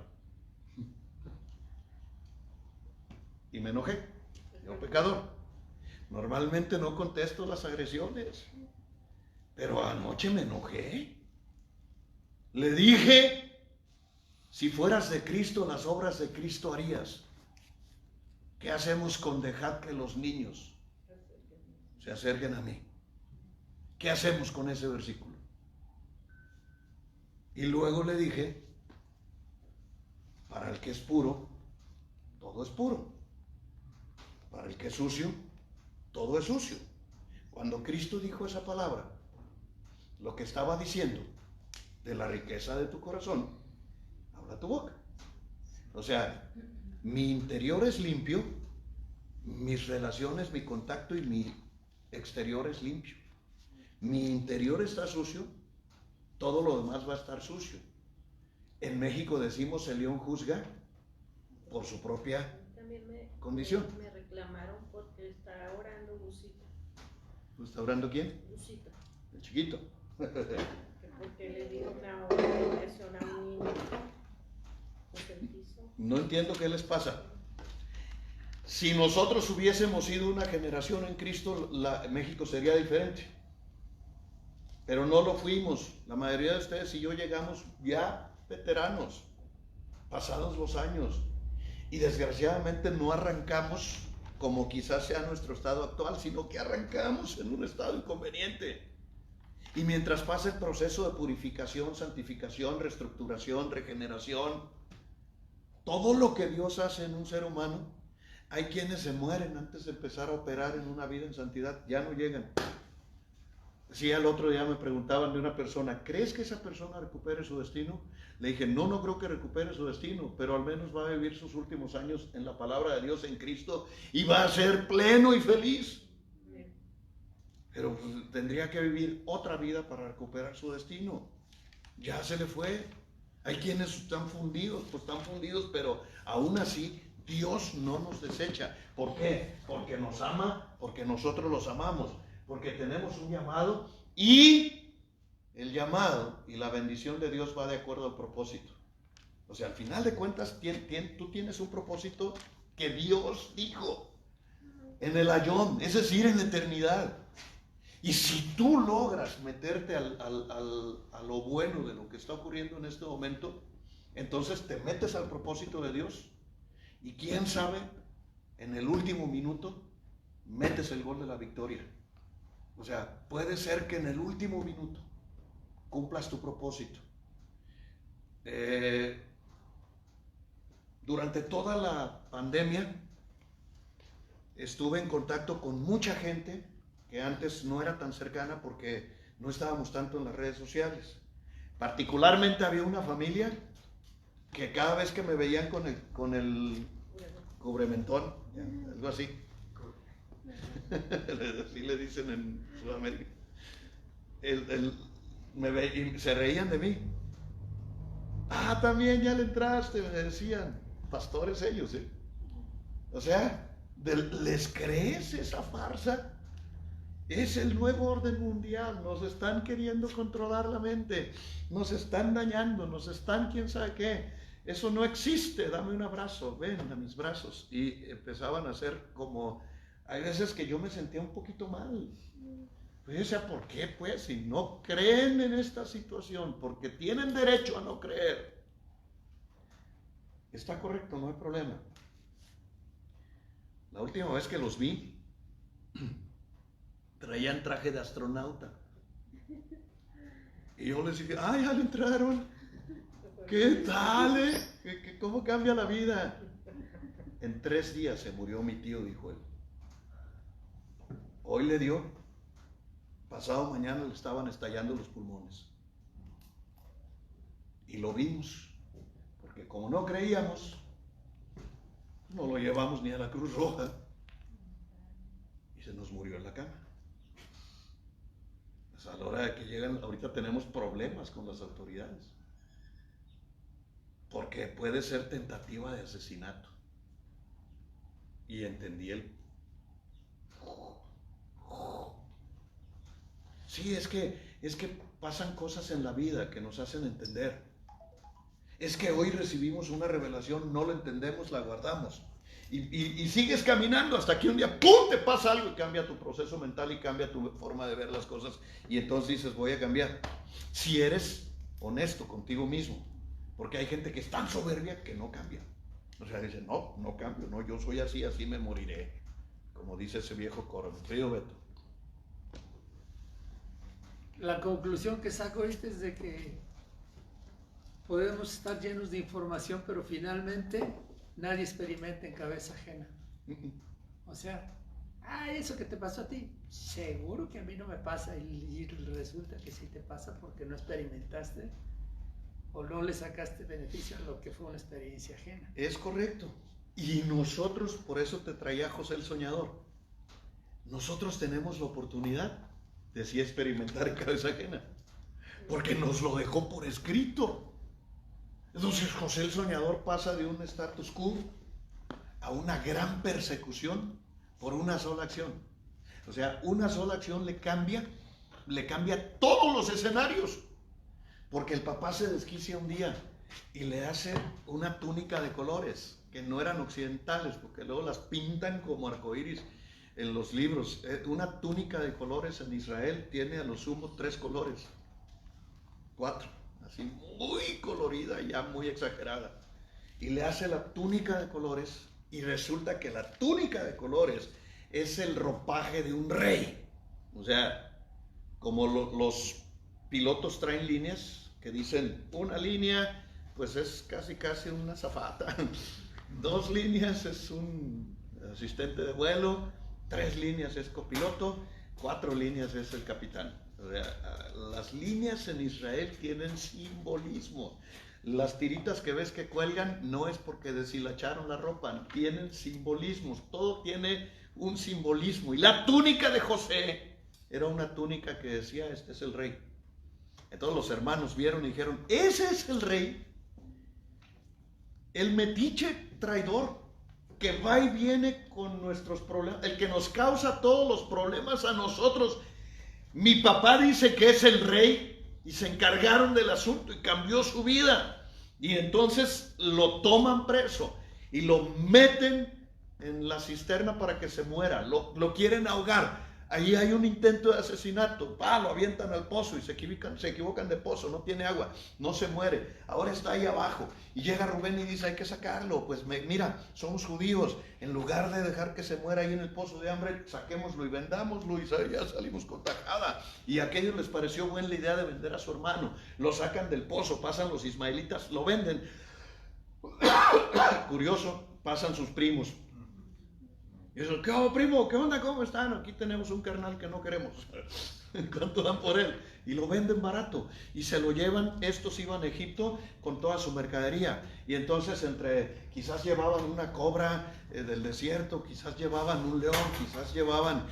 Y me enojé, yo pecador. Normalmente no contesto las agresiones, pero anoche me enojé. Le dije, si fueras de Cristo, las obras de Cristo harías. ¿Qué hacemos con dejad que los niños se acerquen a mí? ¿Qué hacemos con ese versículo? Y luego le dije, para el que es puro, todo es puro. Para el que es sucio, todo es sucio. Cuando Cristo dijo esa palabra, lo que estaba diciendo de la riqueza de tu corazón, habla tu boca. O sea, mi interior es limpio, mis relaciones, mi contacto y mi exterior es limpio. Mi interior está sucio, todo lo demás va a estar sucio. En México decimos el león juzga por su propia condición. Me reclamaron porque está orando Lucita. ¿Está orando quién? Lucita. El chiquito. Porque le dio una operación a un niño. No entiendo qué les pasa. Si nosotros hubiésemos sido una generación en Cristo, México sería diferente. Pero no lo fuimos. La mayoría de ustedes y yo llegamos ya veteranos, pasados los años. Y desgraciadamente no arrancamos como quizás sea nuestro estado actual, sino que arrancamos en un estado inconveniente. Y mientras pasa el proceso de purificación, santificación, reestructuración, regeneración, todo lo que Dios hace en un ser humano, hay quienes se mueren antes de empezar a operar en una vida en santidad, ya no llegan. Sí, el otro día me preguntaban de una persona, ¿crees que esa persona recupere su destino? Le dije, no creo que recupere su destino, pero al menos va a vivir sus últimos años en la palabra de Dios en Cristo y va a ser pleno y feliz. Pero pues, tendría que vivir otra vida para recuperar su destino. Ya se le fue. Hay quienes están fundidos, pero aún así Dios no nos desecha. ¿Por qué? Porque nos ama, porque nosotros los amamos, porque tenemos un llamado y el llamado y la bendición de Dios va de acuerdo al propósito. O sea, al final de cuentas, tú tienes un propósito que Dios dijo en el ayón, es decir, en la eternidad. Y si tú logras meterte a lo bueno de lo que está ocurriendo en este momento, entonces te metes al propósito de Dios y quién sabe, en el último minuto metes el gol de la victoria. O sea, puede ser que en el último minuto cumplas tu propósito. Durante toda la pandemia estuve en contacto con mucha gente que antes no era tan cercana porque no estábamos tanto en las redes sociales. Particularmente había una familia que cada vez que me veían con el cubrementón, algo así, así le dicen en Sudamérica, y se reían de mí. Ah, también ya le entraste, me decían, pastores ellos, ¿eh? O sea, ¿les crees esa farsa? Es el nuevo orden mundial, nos están queriendo controlar la mente, nos están dañando, nos están quién sabe qué, eso no existe, dame un abrazo, ven a mis brazos. Y empezaban a hacer como, hay veces que yo me sentía un poquito mal. Pues, o sea, ¿por qué pues? Si no creen en esta situación, porque tienen derecho a no creer. Está correcto, no hay problema. La última vez que los vi, traían traje de astronauta. Y yo les dije, ¡ay, ya le entraron! ¿Qué tal, ¿Cómo cambia la vida? En 3 días se murió mi tío, dijo él. Hoy le dio, pasado mañana le estaban estallando los pulmones. Y lo vimos, porque como no creíamos, no lo llevamos ni a la Cruz Roja. Y se nos murió en la cama. A la hora de que llegan, ahorita tenemos problemas con las autoridades, porque puede ser tentativa de asesinato. Y entendí Sí, es que pasan cosas en la vida que nos hacen entender. Es que hoy recibimos una revelación, no lo entendemos, la guardamos. Y sigues caminando hasta que un día, ¡pum!, te pasa algo y cambia tu proceso mental y cambia tu forma de ver las cosas. Y entonces dices, voy a cambiar. Si eres honesto contigo mismo. Porque hay gente que es tan soberbia que no cambia. O sea, dice, no cambio, no, yo soy así, así me moriré. Como dice ese viejo coro. Querido Beto. La conclusión que saco es de que podemos estar llenos de información, pero finalmente nadie experimenta en cabeza ajena. O sea, eso que te pasó a ti, seguro que a mí no me pasa, y resulta que sí te pasa porque no experimentaste o no le sacaste beneficio a lo que fue una experiencia ajena. Es correcto. Y nosotros, por eso te traía José el Soñador, nosotros tenemos la oportunidad de sí experimentar en cabeza ajena, porque nos lo dejó por escrito. Entonces José el Soñador pasa de un status quo a una gran persecución por una sola acción. O sea, una sola acción le cambia todos los escenarios. Porque el papá se desquicia un día y le hace una túnica de colores que no eran occidentales, porque luego las pintan como arcoíris en los libros. Una túnica de colores en Israel tiene a lo sumo 3 colores, 4, así muy colorida, ya muy exagerada. Y le hace la túnica de colores y resulta que la túnica de colores es el ropaje de un rey. O sea, como los pilotos traen líneas que dicen una línea, pues es casi una azafata. 2 líneas es un asistente de vuelo, 3 líneas es copiloto, 4 líneas es el capitán. O sea, las líneas en Israel tienen simbolismo. Las tiritas que ves que cuelgan no es porque deshilacharon la ropa, tienen simbolismos, todo tiene un simbolismo. Y la túnica de José era una túnica que decía, este es el rey. Entonces los hermanos vieron y dijeron, ese es el rey, el metiche traidor, que va y viene con nuestros problemas, el que nos causa todos los problemas a nosotros. Mi papá dice que es el rey y se encargaron del asunto y cambió su vida. Y entonces lo toman preso y lo meten en la cisterna para que se muera, lo quieren ahogar. Ahí hay un intento de asesinato, lo avientan al pozo y se equivocan de pozo, no tiene agua, no se muere, ahora está ahí abajo. Y llega Rubén y dice, hay que sacarlo, pues mira, somos judíos, en lugar de dejar que se muera ahí en el pozo de hambre, saquémoslo y vendámoslo y ya salimos con tajada. Y a aquellos les pareció buena la idea de vender a su hermano, lo sacan del pozo, pasan los ismaelitas, lo venden. Curioso, pasan sus primos. Y eso, ¿qué hago, primo? ¿Qué onda? ¿Cómo están? Aquí tenemos un carnal que no queremos. ¿Cuánto dan por él? Y lo venden barato. Y se lo llevan, estos iban a Egipto con toda su mercadería. Y entonces quizás llevaban una cobra del desierto, quizás llevaban un león, quizás llevaban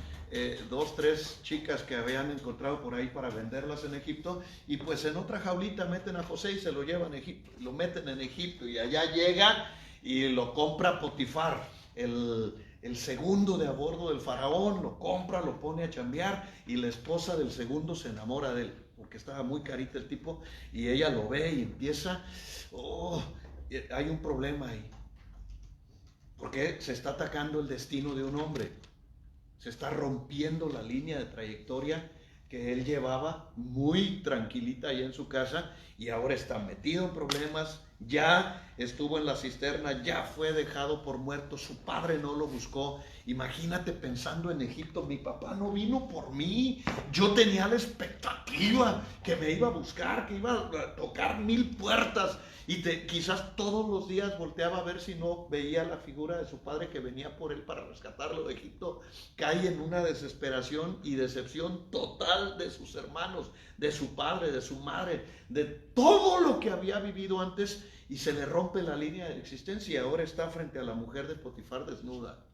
2, 3 chicas que habían encontrado por ahí para venderlas en Egipto. Y pues en otra jaulita meten a José y se lo llevan a Egipto. Lo meten en Egipto y allá llega y lo compra Potifar, el segundo de a bordo del faraón, lo compra, lo pone a chambear y la esposa del segundo se enamora de él, porque estaba muy carita el tipo y ella lo ve y empieza, hay un problema ahí, porque se está atacando el destino de un hombre, se está rompiendo la línea de trayectoria que él llevaba muy tranquilita allá en su casa y ahora está metido en problemas. Ya estuvo en la cisterna, ya fue dejado por muerto, su padre no lo buscó. Imagínate pensando en Egipto, mi papá no vino por mí, yo tenía la expectativa que me iba a buscar, que iba a tocar 1000 puertas y quizás todos los días volteaba a ver si no veía la figura de su padre que venía por él para rescatarlo de Egipto. Cae en una desesperación y decepción total de sus hermanos, de su padre, de su madre, de todo lo que había vivido antes y se le rompe la línea de existencia y ahora está frente a la mujer de Potifar desnuda,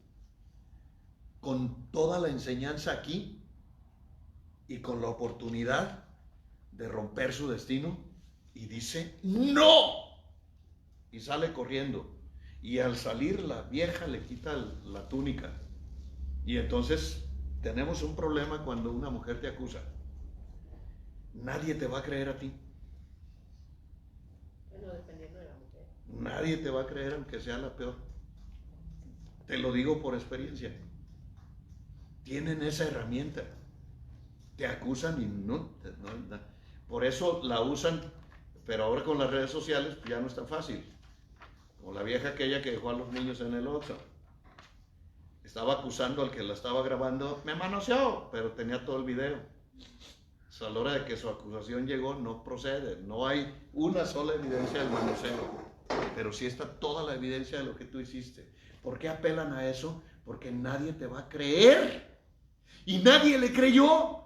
con toda la enseñanza aquí y con la oportunidad de romper su destino y dice ¡no! Y sale corriendo y al salir la vieja le quita la túnica y entonces tenemos un problema cuando una mujer te acusa. Nadie te va a creer a ti. Bueno, dependiendo de la mujer. Nadie te va a creer aunque sea la peor. Te lo digo por experiencia. Tienen esa herramienta. Te acusan y no. Por eso la usan, pero ahora con las redes sociales pues ya no es tan fácil. Como la vieja aquella que dejó a los niños en el Oxxo. Estaba acusando al que la estaba grabando, me manoseó, pero tenía todo el video. A la hora de que su acusación llegó, no procede. No hay una sola evidencia del manoseo, pero sí está toda la evidencia de lo que tú hiciste. ¿Por qué apelan a eso? Porque nadie te va a creer. Y nadie le creyó.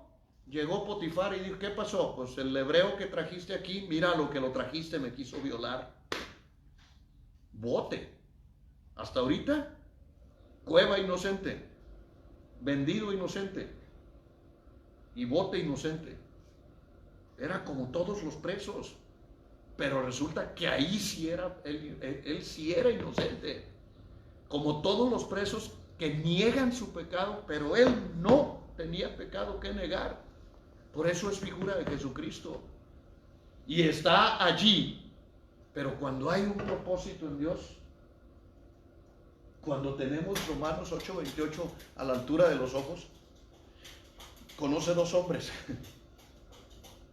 Llegó Potifar y dijo, ¿qué pasó? Pues el hebreo que trajiste aquí, mira lo que lo trajiste, me quiso violar. Bote. Hasta ahorita, cueva inocente, vendido inocente y bote inocente. Era como todos los presos, pero resulta que ahí sí era, él sí era inocente. Como todos los presos que niegan su pecado, pero él no tenía pecado que negar. Por eso es figura de Jesucristo. Y está allí. Pero cuando hay un propósito en Dios, cuando tenemos Romanos 8:28 a la altura de los ojos, conoce dos hombres,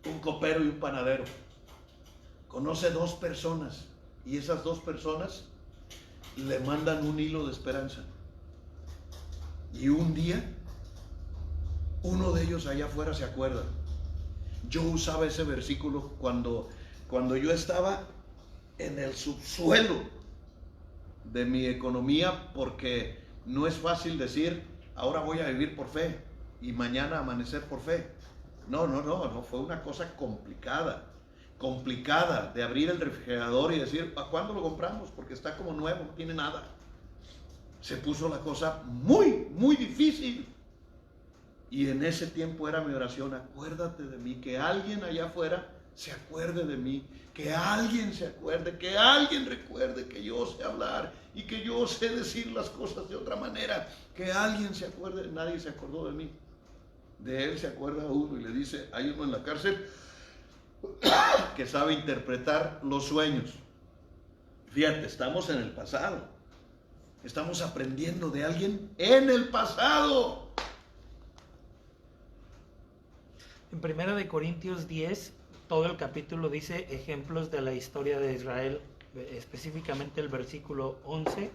un copero y un panadero. Conoce dos personas y esas dos personas le mandan un hilo de esperanza. Y un día, uno de ellos allá afuera se acuerda. Yo usaba ese versículo cuando yo estaba en el subsuelo de mi economía, porque no es fácil decir, ahora voy a vivir por fe y mañana amanecer por fe. No, fue una cosa complicada de abrir el refrigerador y decir, ¿a cuándo lo compramos? Porque está como nuevo, no tiene nada. Se puso la cosa muy, muy difícil. Y en ese tiempo era mi oración, acuérdate de mí, que alguien allá afuera se acuerde de mí, que alguien se acuerde, que alguien recuerde que yo sé hablar y que yo sé decir las cosas de otra manera, que alguien se acuerde. Nadie se acordó de mí. De él se acuerda uno y le dice, hay uno en la cárcel que sabe interpretar los sueños. Fíjate, estamos en el pasado. Estamos aprendiendo de alguien en el pasado. En 1 Corintios 10, todo el capítulo dice ejemplos de la historia de Israel, específicamente el versículo 11,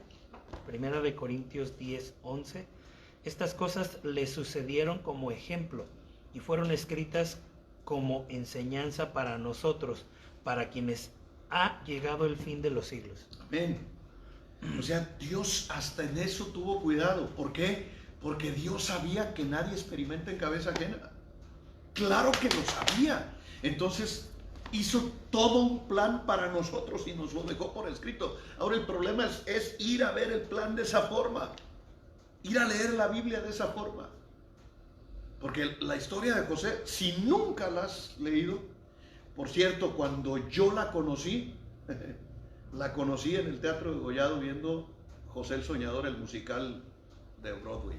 1 Corintios 10, 11. Estas cosas le sucedieron como ejemplo y fueron escritas como enseñanza para nosotros, para quienes ha llegado el fin de los siglos. Amén. O sea, Dios hasta en eso tuvo cuidado. ¿Por qué? Porque Dios sabía que nadie experimenta en cabeza ajena. Claro que lo sabía. Entonces hizo todo un plan para nosotros y nos lo dejó por escrito. Ahora el problema es ir a ver el plan de esa forma. Ir a leer la Biblia de esa forma. Porque la historia de José, si nunca la has leído, por cierto, cuando yo la conocí en el Teatro de Gollado viendo José el Soñador, el musical de Broadway.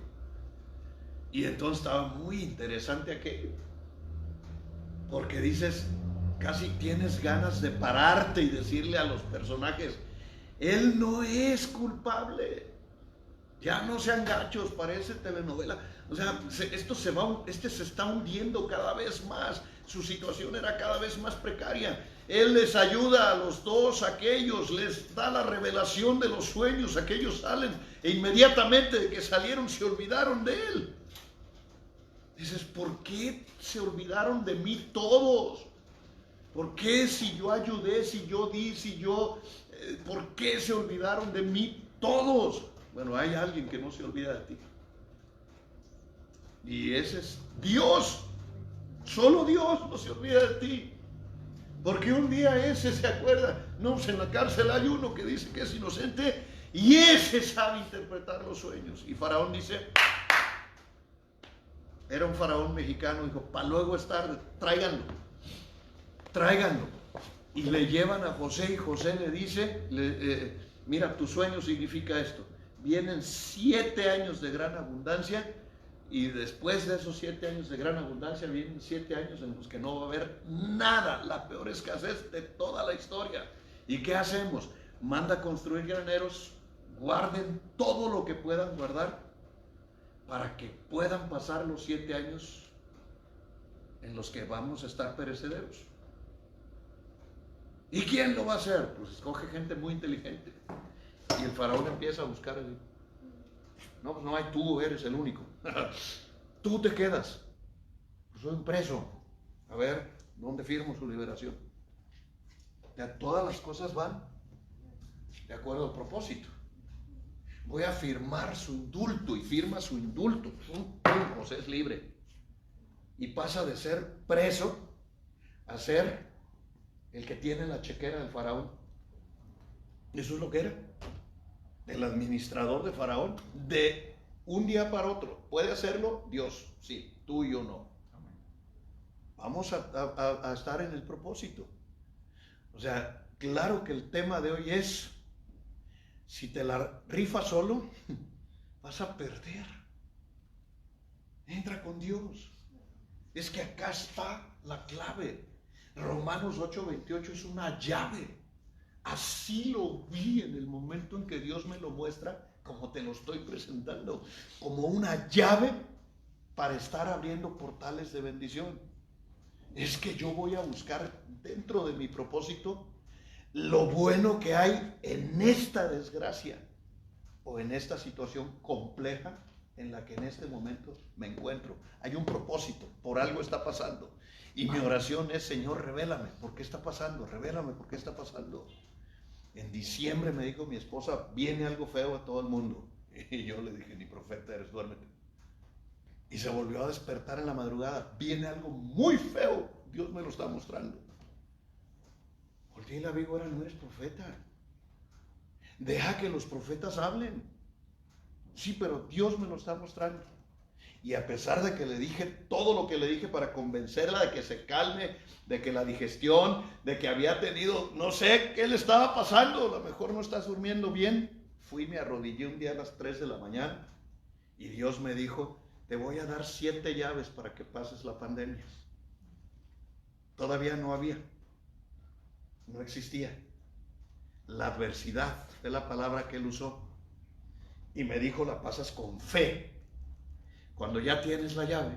Y entonces estaba muy interesante aquello. Porque dices, casi tienes ganas de pararte y decirle a los personajes, él no es culpable. Ya no sean gachos, parece telenovela. O sea, este se está hundiendo cada vez más. Su situación era cada vez más precaria. Él les ayuda a los dos, aquellos, les da la revelación de los sueños, aquellos salen e inmediatamente de que salieron se olvidaron de él. Dices, ¿por qué se olvidaron de mí todos? ¿Por qué si yo ayudé, si yo di, por qué se olvidaron de mí todos? Bueno, hay alguien que no se olvida de ti. Y ese es Dios. Solo Dios no se olvida de ti. Porque un día ese se acuerda. No, pues en la cárcel hay uno que dice que es inocente y ese sabe interpretar los sueños. Y Faraón dice, era un faraón mexicano, dijo, para luego es tarde, tráiganlo. Y le llevan a José y José le dice, mira, tu sueño significa esto. Vienen 7 años de gran abundancia y después de esos 7 años de gran abundancia vienen 7 años en los que no va a haber nada, la peor escasez de toda la historia. ¿Y qué hacemos? Manda a construir graneros, guarden todo lo que puedan guardar para que puedan pasar los 7 años en los que vamos a estar perecederos. ¿Y quién lo va a hacer? Pues escoge gente muy inteligente. Y el faraón empieza a buscar. No, pues no hay, tú eres el único. Tú te quedas. Pues soy un preso. A ver, ¿dónde firmo su liberación? Ya todas las cosas van de acuerdo al propósito. Voy a firmar su indulto y firma su indulto. José es libre. Y pasa de ser preso a ser el que tiene la chequera del faraón. Eso es lo que era. del administrador de Faraón, de un día para otro. ¿Puede hacerlo? Dios, sí, tú y yo no. Vamos a estar en el propósito. O sea, claro que el tema de hoy es, si te la rifas solo, vas a perder. Entra con Dios. Es que acá está la clave. Romanos 8:28 es una llave. Así lo vi en el momento en que Dios me lo muestra, como te lo estoy presentando, como una llave para estar abriendo portales de bendición. Es que yo voy a buscar dentro de mi propósito lo bueno que hay en esta desgracia o en esta situación compleja en la que en este momento me encuentro. Hay un propósito, por algo está pasando. Y mi oración es, Señor, revélame por qué está pasando, revélame por qué está pasando. En diciembre me dijo mi esposa, viene algo feo a todo el mundo. Y yo le dije, ni profeta eres, duérmete. Y se volvió a despertar en la madrugada, viene algo muy feo, Dios me lo está mostrando. Volví y la vi, ahora no eres profeta. Deja que los profetas hablen. Sí, pero Dios me lo está mostrando. Y a pesar de que le dije todo lo que le dije para convencerla de que se calme, de que la digestión, de que había tenido, no sé qué le estaba pasando, a lo mejor no estás durmiendo bien, fui y me arrodillé un día a las 3 de la mañana y Dios me dijo, te voy a dar 7 llaves para que pases la pandemia. Todavía no había, no existía. La adversidad es la palabra que él usó. Y me dijo, la pasas con fe. Cuando ya tienes la llave,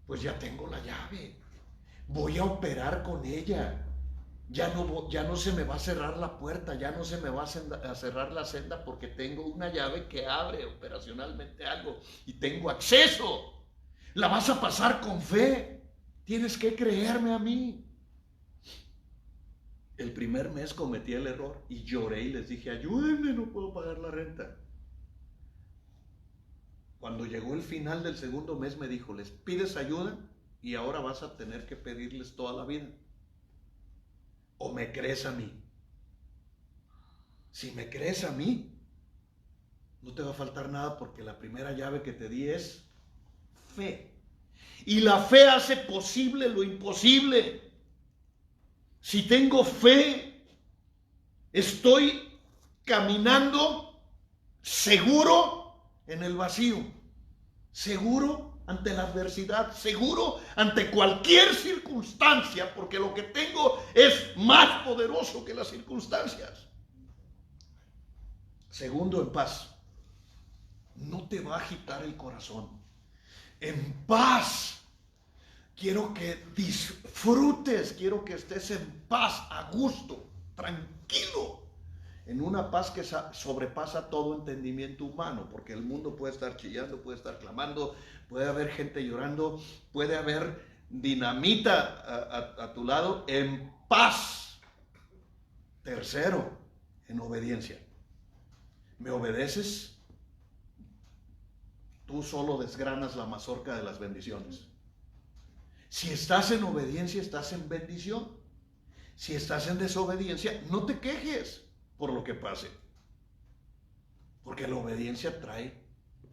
pues ya tengo la llave. Voy a operar con ella. Ya no se me va a cerrar la puerta, ya no se me va a cerrar la senda porque tengo una llave que abre operacionalmente algo y tengo acceso. La vas a pasar con fe. Tienes que creerme a mí. El primer mes cometí el error y lloré y les dije, ayúdenme, no puedo pagar la renta. Cuando llegó el final del segundo mes me dijo, les pides ayuda y ahora vas a tener que pedirles toda la vida. ¿O me crees a mí? Si me crees a mí, no te va a faltar nada porque la primera llave que te di es fe. Y la fe hace posible lo imposible. Si tengo fe, estoy caminando seguro en el vacío, seguro ante la adversidad, seguro ante cualquier circunstancia, porque lo que tengo es más poderoso que las circunstancias. Segundo, en paz. No te va a agitar el corazón. En paz. Quiero que disfrutes, quiero que estés en paz, a gusto, tranquilo. En una paz que sobrepasa todo entendimiento humano, porque el mundo puede estar chillando, puede estar clamando, puede haber gente llorando, puede haber dinamita a tu lado. En paz. Tercero, en obediencia. ¿Me obedeces? Tú solo desgranas la mazorca de las bendiciones. Si estás en obediencia, estás en bendición. Si estás en desobediencia, no te quejes por lo que pase. Porque la obediencia trae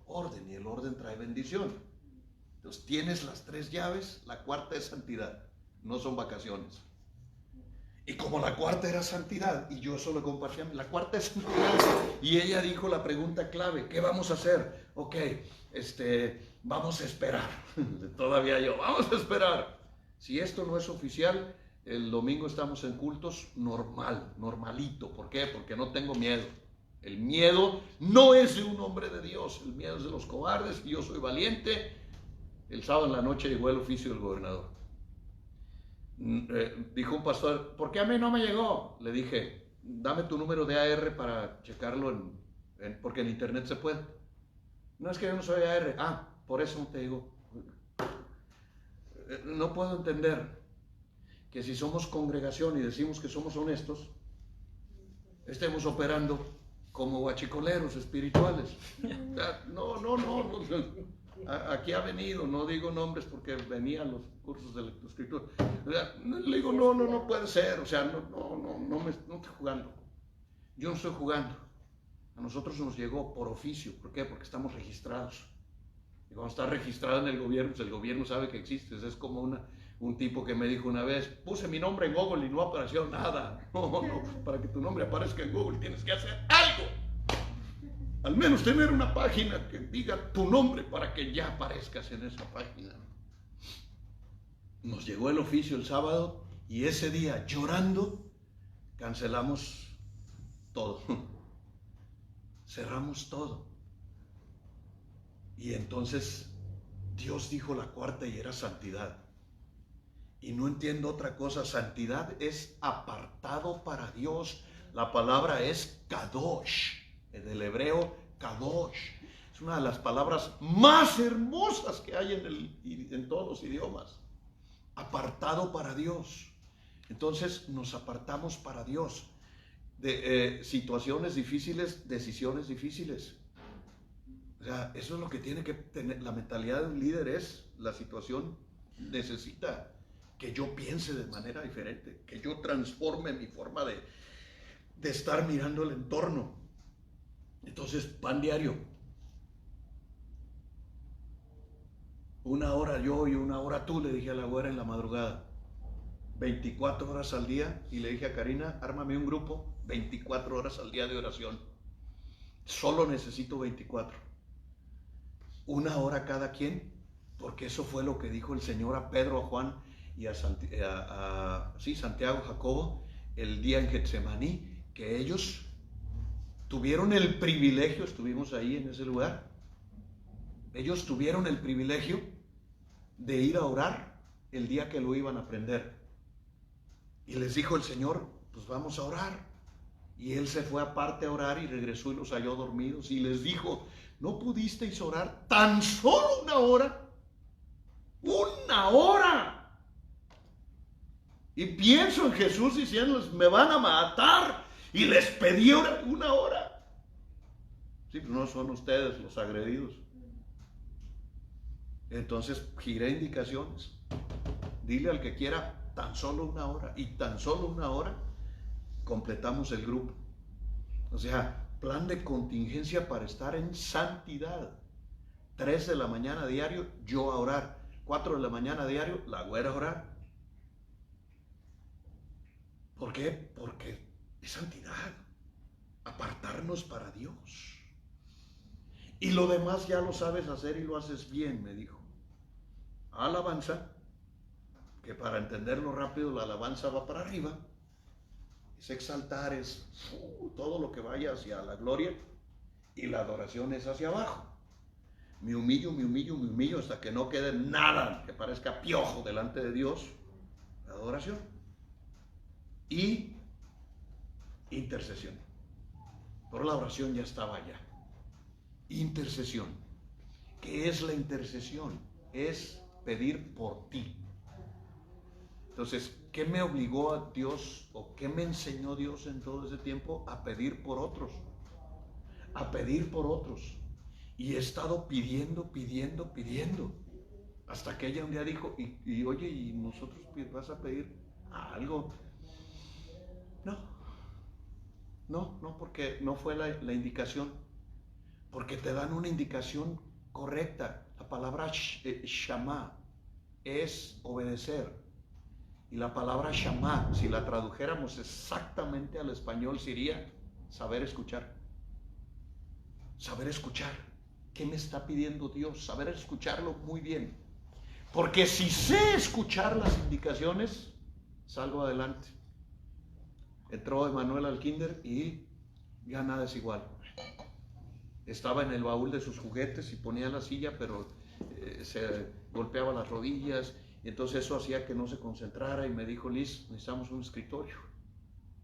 orden y el orden trae bendición. Entonces tienes las 3 llaves, la cuarta es santidad, no son vacaciones. Y como la cuarta era santidad, y yo eso lo compartí a mí, la cuarta es santidad, y ella dijo la pregunta clave, ¿qué vamos a hacer? Ok, vamos a esperar. Todavía yo, vamos a esperar. Si esto no es oficial, el domingo estamos en cultos normalito. ¿Por qué? Porque no tengo miedo. El miedo no es de un hombre de Dios, el miedo es de los cobardes, y yo soy valiente. El sábado en la noche llegó el oficio del gobernador. Dijo un pastor, ¿por qué a mí no me llegó? Le dije, dame tu número de AR para checarlo, porque en internet se puede. No, es que yo no soy AR. Ah, por eso no te digo. No puedo entender que si somos congregación y decimos que somos honestos, estemos operando como guachicoleros espirituales. No. Aquí ha venido, no digo nombres porque venía a los cursos de lectoescritura. Le digo, no puede ser. O sea, no estoy jugando. Yo no estoy jugando. A nosotros nos llegó por oficio. ¿Por qué? Porque estamos registrados. Y cuando estás registrado en el gobierno, pues el gobierno sabe que existes. Es como un tipo que me dijo una vez, puse mi nombre en Google y no apareció nada. No, para que tu nombre aparezca en Google tienes que hacer algo. Al menos tener una página que diga tu nombre para que ya aparezcas en esa página. Nos llegó el oficio el sábado y ese día, llorando, cancelamos todo. Cerramos todo. Y entonces Dios dijo la cuarta y era santidad. Y no entiendo otra cosa. Santidad es apartado para Dios. La palabra es kadosh. Del hebreo kadosh. Es una de las palabras más hermosas que hay en todos los idiomas. Apartado para Dios. Entonces nos apartamos para Dios. De situaciones difíciles, decisiones difíciles. O sea, eso es lo que tiene que tener la mentalidad de un líder. Es la situación necesita que yo piense de manera diferente, que yo transforme mi forma de estar mirando el entorno. Entonces, pan diario. 1 hora yo y 1 hora tú, le dije a la güera en la madrugada. 24 horas al día. Y le dije a Karina, ármame un grupo, 24 horas al día de oración. Solo necesito 24. 1 hora cada quien, porque eso fue lo que dijo el Señor a Pedro, a Juan y a Santiago, Jacobo, el día en Getsemaní, que ellos tuvieron el privilegio, estuvimos ahí en ese lugar, ellos tuvieron el privilegio de ir a orar el día que lo iban a aprender. Y les dijo el Señor, pues vamos a orar. Y él se fue aparte a orar y regresó y los halló dormidos. Y les dijo, ¿no pudisteis orar tan solo 1 hora? ¡1 hora! Y pienso en Jesús diciéndoles, me van a matar. Y les pedí 1 hora. Sí, pero no son ustedes los agredidos. Entonces giré indicaciones. Dile al que quiera tan solo 1 hora. Y tan solo 1 hora completamos el grupo. O sea, plan de contingencia para estar en santidad. 3 de la mañana diario, yo a orar. 4 de la mañana diario, la güera a orar. ¿Por qué? Porque es santidad. Apartarnos para Dios. Y lo demás ya lo sabes hacer y lo haces bien, me dijo. Alabanza, que para entenderlo rápido, la alabanza va para arriba. Es exaltar, es todo lo que vaya hacia la gloria, y la adoración es hacia abajo. Me humillo, me humillo, me humillo hasta que no quede nada que parezca piojo delante de Dios. La adoración. Y intercesión. Pero la oración ya estaba allá. Intercesión. ¿Qué es la intercesión? Es pedir por ti. Entonces, ¿qué me obligó a Dios o qué me enseñó Dios en todo ese tiempo? A pedir por otros. A pedir por otros. Y he estado pidiendo. Hasta que ella un día dijo, y oye, ¿y nosotros vas a pedir algo? No, porque no fue la indicación. Porque te dan una indicación correcta. La palabra shama es obedecer. Y la palabra shama, si la tradujéramos exactamente al español, sería saber escuchar. Saber escuchar. ¿Qué me está pidiendo Dios? Saber escucharlo muy bien. Porque si sé escuchar las indicaciones, salgo adelante. Entró Emanuel al kinder y ya nada es igual. Estaba en el baúl de sus juguetes y ponía la silla, pero se golpeaba las rodillas. Y entonces eso hacía que no se concentrara y me dijo, Liz, necesitamos un escritorio.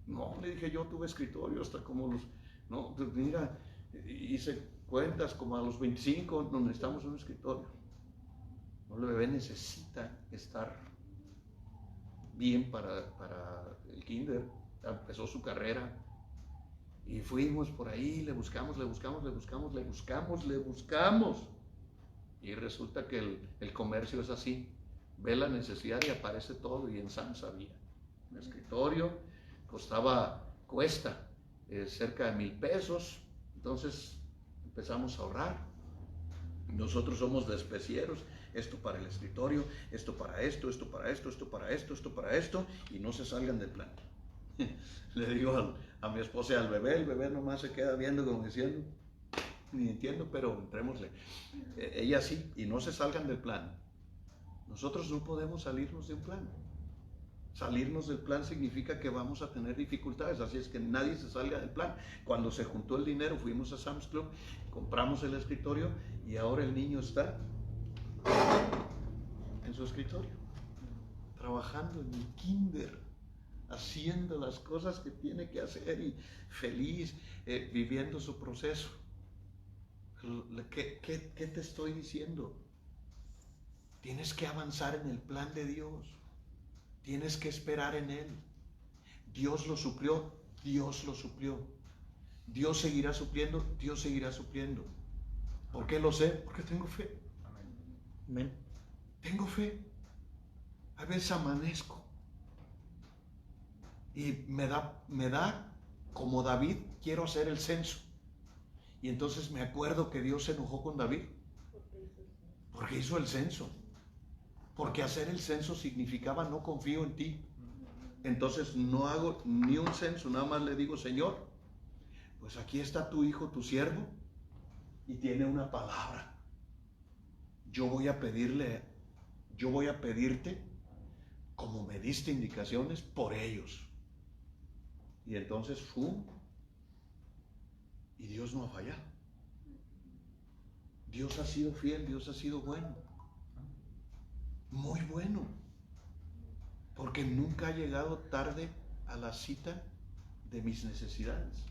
No, le dije, yo tuve escritorio hasta como los... No, pues mira, hice cuentas como a los 25, no necesitamos un escritorio. No, el bebé necesita estar bien para el kinder. Empezó su carrera. Y fuimos por ahí, le buscamos. Y resulta que el comercio es así. Ve la necesidad y aparece todo, y en Sam's había un escritorio, cuesta cerca de $1,000, Entonces empezamos a ahorrar. Nosotros somos despecieros. Esto para el escritorio, esto para esto, esto para esto, esto para esto, esto para esto, y no se salgan del plan. Le digo a mi esposa y al bebé, el bebé nomás se queda viendo como diciendo, ni entiendo, pero entrémosle. Ella sí, y no se salgan del plan. Nosotros no podemos salirnos de un plan. Salirnos del plan significa que vamos a tener dificultades, así es que nadie se salga del plan. Cuando se juntó el dinero, fuimos a Sam's Club, compramos el escritorio y ahora el niño está en su escritorio, trabajando en el kinder, haciendo las cosas que tiene que hacer y feliz, viviendo su proceso. ¿Qué te estoy diciendo? Tienes que avanzar en el plan de Dios. Tienes que esperar en Él. Dios lo suplió, Dios lo suplió. Dios seguirá supliendo, Dios seguirá supliendo. ¿Por qué lo sé? Porque tengo fe. Amén. Tengo fe. A veces amanezco y me da como David, quiero hacer el censo. Y entonces me acuerdo que Dios se enojó con David porque hizo el censo. Porque hacer el censo significaba no confío en ti. Entonces no hago ni un censo, nada más le digo, Señor, pues aquí está tu hijo, tu siervo, y tiene una palabra. Yo voy a pedirte, como me diste indicaciones, por ellos. Y entonces y Dios no ha fallado. Dios ha sido fiel, Dios ha sido bueno. Muy bueno, porque nunca ha llegado tarde a la cita de mis necesidades.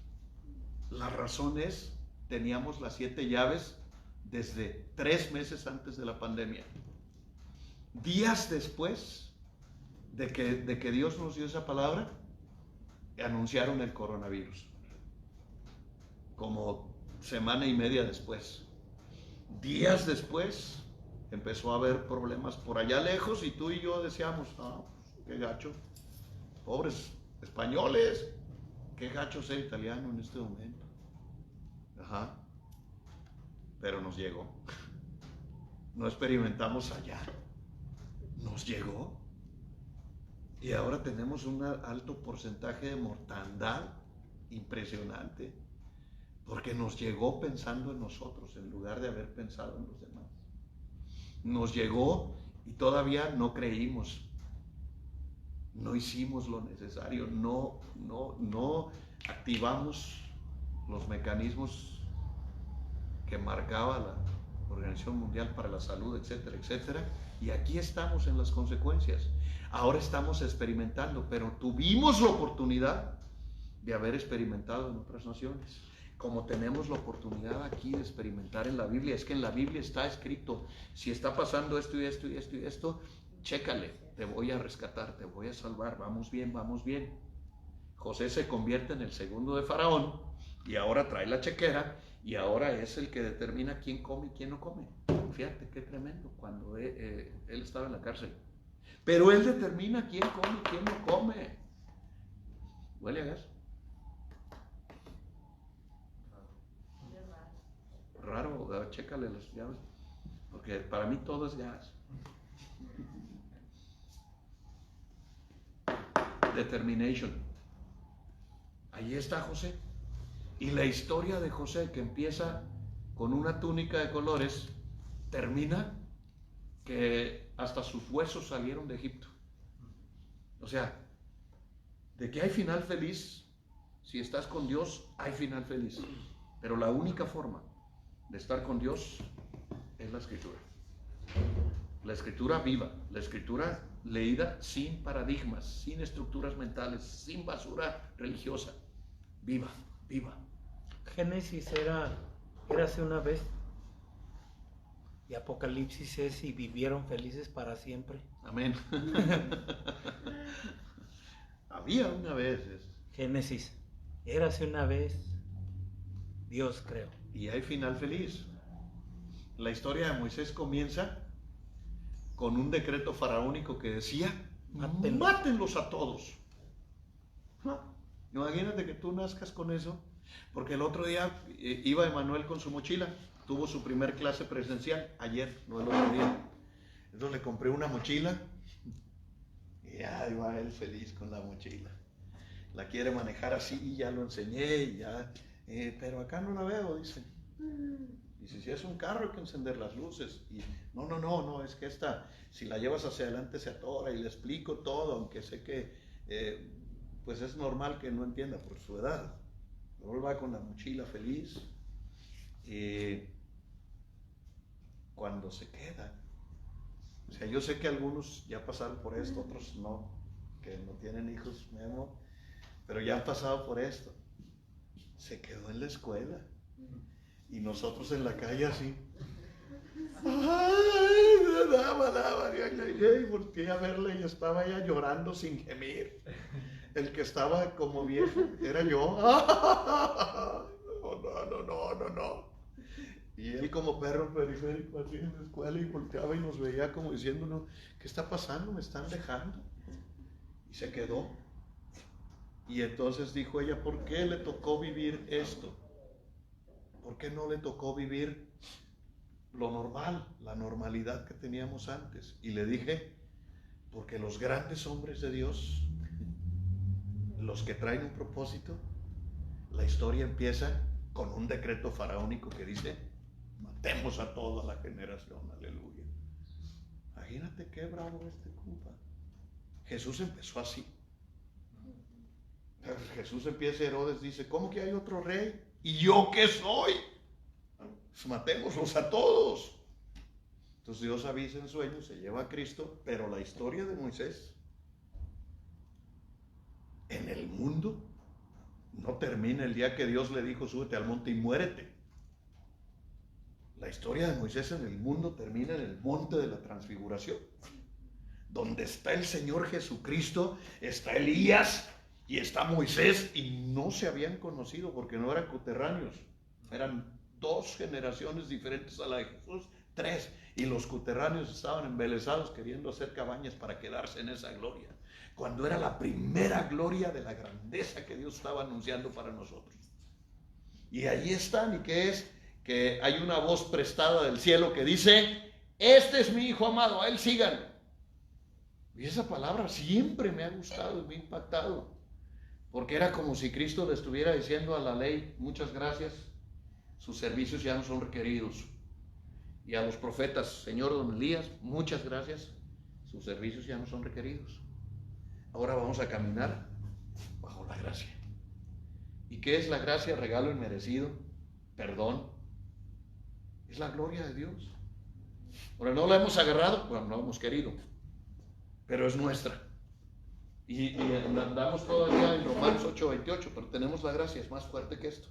La razón es, teníamos las 7 llaves desde 3 meses antes de la pandemia. Días después de que Dios nos dio esa palabra, anunciaron el coronavirus. Como semana y media después. Días después, empezó a haber problemas por allá lejos y tú y yo decíamos, qué gacho, pobres españoles, qué gacho ser italiano en este momento. Ajá, pero nos llegó. No experimentamos allá, nos llegó. Y ahora tenemos un alto porcentaje de mortandad impresionante, porque nos llegó pensando en nosotros en lugar de haber pensado en los demás. Nos llegó y todavía no creímos, no hicimos lo necesario, no activamos los mecanismos que marcaba la Organización Mundial para la Salud, etcétera, etcétera, y aquí estamos en las consecuencias. Ahora estamos experimentando, pero tuvimos la oportunidad de haber experimentado en otras naciones. Como tenemos la oportunidad aquí de experimentar en la Biblia, es que en la Biblia está escrito, si está pasando esto y esto y esto y esto, chécale, te voy a rescatar, te voy a salvar, vamos bien, vamos bien. José se convierte en el segundo de Faraón y ahora trae la chequera y ahora es el que determina quién come y quién no come. Fíjate qué tremendo, cuando él estaba en la cárcel. Pero él determina quién come y quién no come. ¿Huele a gas? Raro, chécale las llaves, porque para mí todo es gas. Determination. Ahí está José. Y la historia de José, que empieza con una túnica de colores, termina que hasta sus huesos salieron de Egipto. O sea, de que hay final feliz, si estás con Dios, hay final feliz. Pero la única forma de estar con Dios es la escritura. La escritura viva, la escritura leída sin paradigmas, sin estructuras mentales, sin basura religiosa. Viva, viva. Génesis era érase una vez y Apocalipsis es y vivieron felices para siempre. Amén. Había una vez. Génesis, érase una vez, Dios creó. Y hay final feliz. La historia de Moisés comienza con un decreto faraónico que decía, mátenlos a todos. Imagínate que tú nazcas con eso Porque el otro día iba Emanuel con su mochila, tuvo su primer clase presencial, ayer, no el otro día. Entonces le compré una mochila y ahí va él feliz con la mochila. La quiere manejar así, ya lo enseñé, y ya, pero acá no la veo, dice. Dice, si es un carro hay que encender las luces. Y no, es que esta, si la llevas hacia adelante se atora, y le explico todo, aunque sé que pues es normal que no entienda por su edad. Pero él va con la mochila feliz. Y cuando se queda, o sea, yo sé que algunos ya pasaron por esto, otros no, que no tienen hijos, Memo, pero ya han pasado por esto. Se quedó en la escuela y nosotros en la calle así. Ay, daba, y volteé a verla y estaba ella llorando sin gemir. El que estaba como viejo era yo. No. Y él como perro periférico así en la escuela, y volteaba y nos veía como diciéndonos, ¿qué está pasando? ¿Me están dejando? Y se quedó. Y entonces dijo ella, ¿por qué le tocó vivir esto? ¿Por qué no le tocó vivir lo normal, la normalidad que teníamos antes? Y le dije, porque los grandes hombres de Dios, los que traen un propósito, la historia empieza con un decreto faraónico que dice, matemos a toda la generación, aleluya. Imagínate qué bravo este compa. Jesús empezó así. Jesús empieza, Herodes dice, ¿cómo que hay otro rey? ¿Y yo qué soy? Pues matémoslos a todos. Entonces Dios avisa en sueños, se lleva a Cristo, pero la historia de Moisés en el mundo no termina el día que Dios le dijo, súbete al monte y muérete. La historia de Moisés en el mundo termina en el monte de la transfiguración, donde está el Señor Jesucristo, está Elías y está Moisés, y no se habían conocido porque no eran coterráneos, eran 2 generaciones diferentes a la de Jesús, 3, y los coterráneos estaban embelesados queriendo hacer cabañas para quedarse en esa gloria, cuando era la primera gloria de la grandeza que Dios estaba anunciando para nosotros. Y allí están, ¿y qué es? Que hay una voz prestada del cielo que dice, este es mi hijo amado, a él síganlo. Y esa palabra siempre me ha gustado y me ha impactado, porque era como si Cristo le estuviera diciendo a la ley, muchas gracias, sus servicios ya no son requeridos. Y a los profetas, señor don Elías, muchas gracias, sus servicios ya no son requeridos. Ahora vamos a caminar bajo la gracia. ¿Y qué es la gracia? Regalo inmerecido, perdón. Es la gloria de Dios. Ahora no la hemos agarrado, bueno, no hemos querido, pero es nuestra. Y andamos todavía en Romanos 8:28, pero tenemos la gracia, es más fuerte que esto,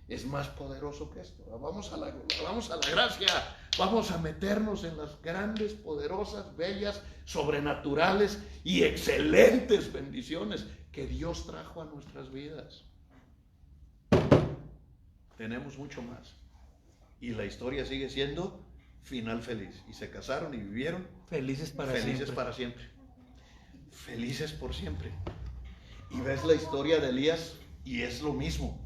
es más poderoso que esto. Vamos a la gracia, vamos a meternos en las grandes, poderosas, bellas, sobrenaturales y excelentes bendiciones que Dios trajo a nuestras vidas. Tenemos mucho más. Y la historia sigue siendo final feliz. Y se casaron y vivieron felices para siempre. Felices por siempre. Y ves la historia de Elías y es lo mismo.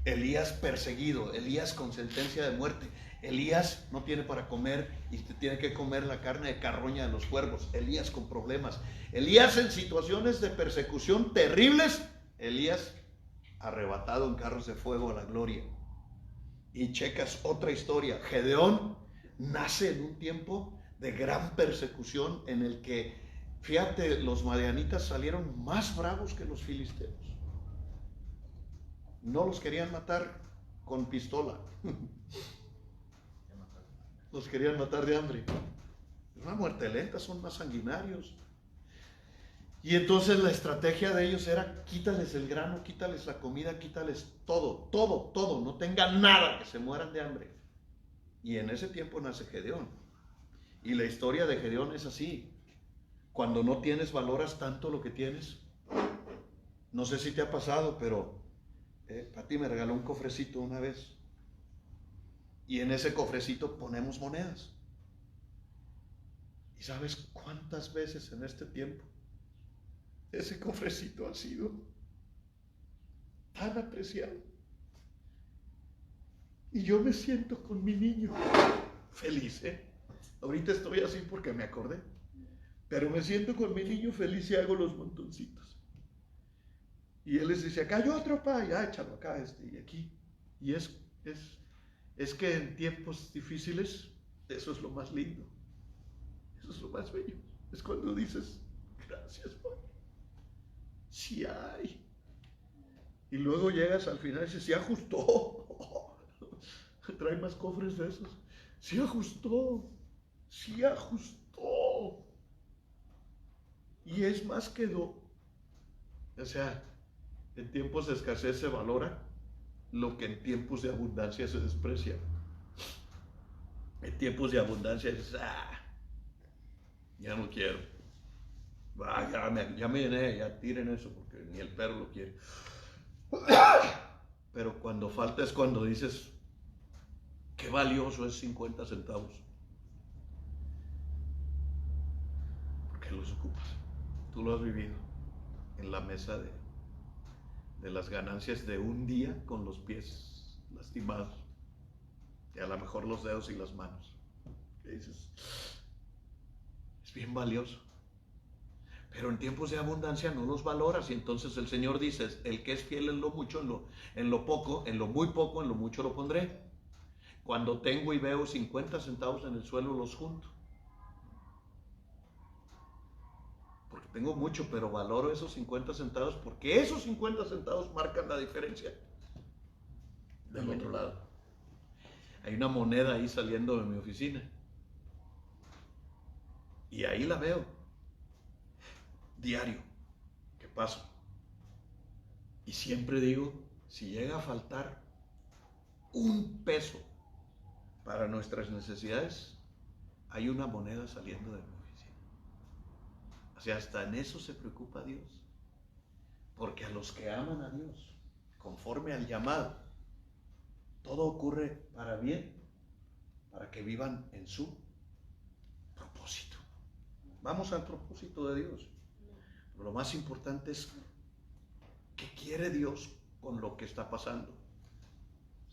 Elías perseguido, Elías con sentencia de muerte. Elías no tiene para comer y tiene que comer la carne de carroña de los cuervos. Elías con problemas. Elías en situaciones de persecución terribles. Elías arrebatado en carros de fuego a la gloria. Y checas otra historia. Gedeón nace en un tiempo de gran persecución en el que, fíjate, los madianitas salieron más bravos que los filisteos. No los querían matar con pistola. Los querían matar de hambre. Es una muerte lenta, son más sanguinarios. Y entonces la estrategia de ellos era quítales el grano, quítales la comida, quítales todo, no tengan nada, que se mueran de hambre. Y en ese tiempo nace Gedeón. Y la historia de Gedeón es así. Cuando no tienes, valoras tanto lo que tienes. No sé si te ha pasado, pero Pati me regaló un cofrecito una vez. Y en ese cofrecito ponemos monedas. ¿Y sabes cuántas veces en este tiempo ese cofrecito ha sido tan apreciado. Y yo me siento con mi niño feliz, Ahorita estoy así porque me acordé. Pero me siento con mi niño feliz y hago los montoncitos. Y él les dice, acá hay otro, pa, ya échalo acá, y aquí. Y es que en tiempos difíciles, eso es lo más lindo. Eso es lo más bello. Es cuando dices, gracias, Padre. Sí hay. Y luego llegas al final y dices, sí ajustó. Trae más cofres de esos. Sí ajustó. Sí ajustó. Y es más que o sea, en tiempos de escasez se valora lo que en tiempos de abundancia se desprecia. En tiempos de abundancia dices, ya no quiero. Ya me llené, ya tiren eso porque ni el perro lo quiere. Pero cuando falta es cuando dices, qué valioso es 50 centavos. Porque los ocupas. Tú lo has vivido en la mesa de las ganancias de un día con los pies lastimados y a lo mejor los dedos y las manos. ¿Qué dices? Es bien valioso. Pero en tiempos de abundancia no los valoras y entonces el Señor dice, el que es fiel en lo mucho, en lo poco, en lo muy poco, en lo mucho lo pondré. Cuando tengo y veo 50 centavos en el suelo los junto. Porque tengo mucho, pero valoro esos 50 centavos porque esos 50 centavos marcan la diferencia. Del otro lado. Hay una moneda ahí saliendo de mi oficina. Y ahí la veo. Diario. ¿Qué paso? Y siempre digo, si llega a faltar un peso para nuestras necesidades, hay una moneda saliendo de mi oficina. O sea, hasta en eso se preocupa Dios. Porque a los que aman a Dios, conforme al llamado, todo ocurre para bien, para que vivan en su propósito. Vamos al propósito de Dios. Pero lo más importante es qué quiere Dios con lo que está pasando.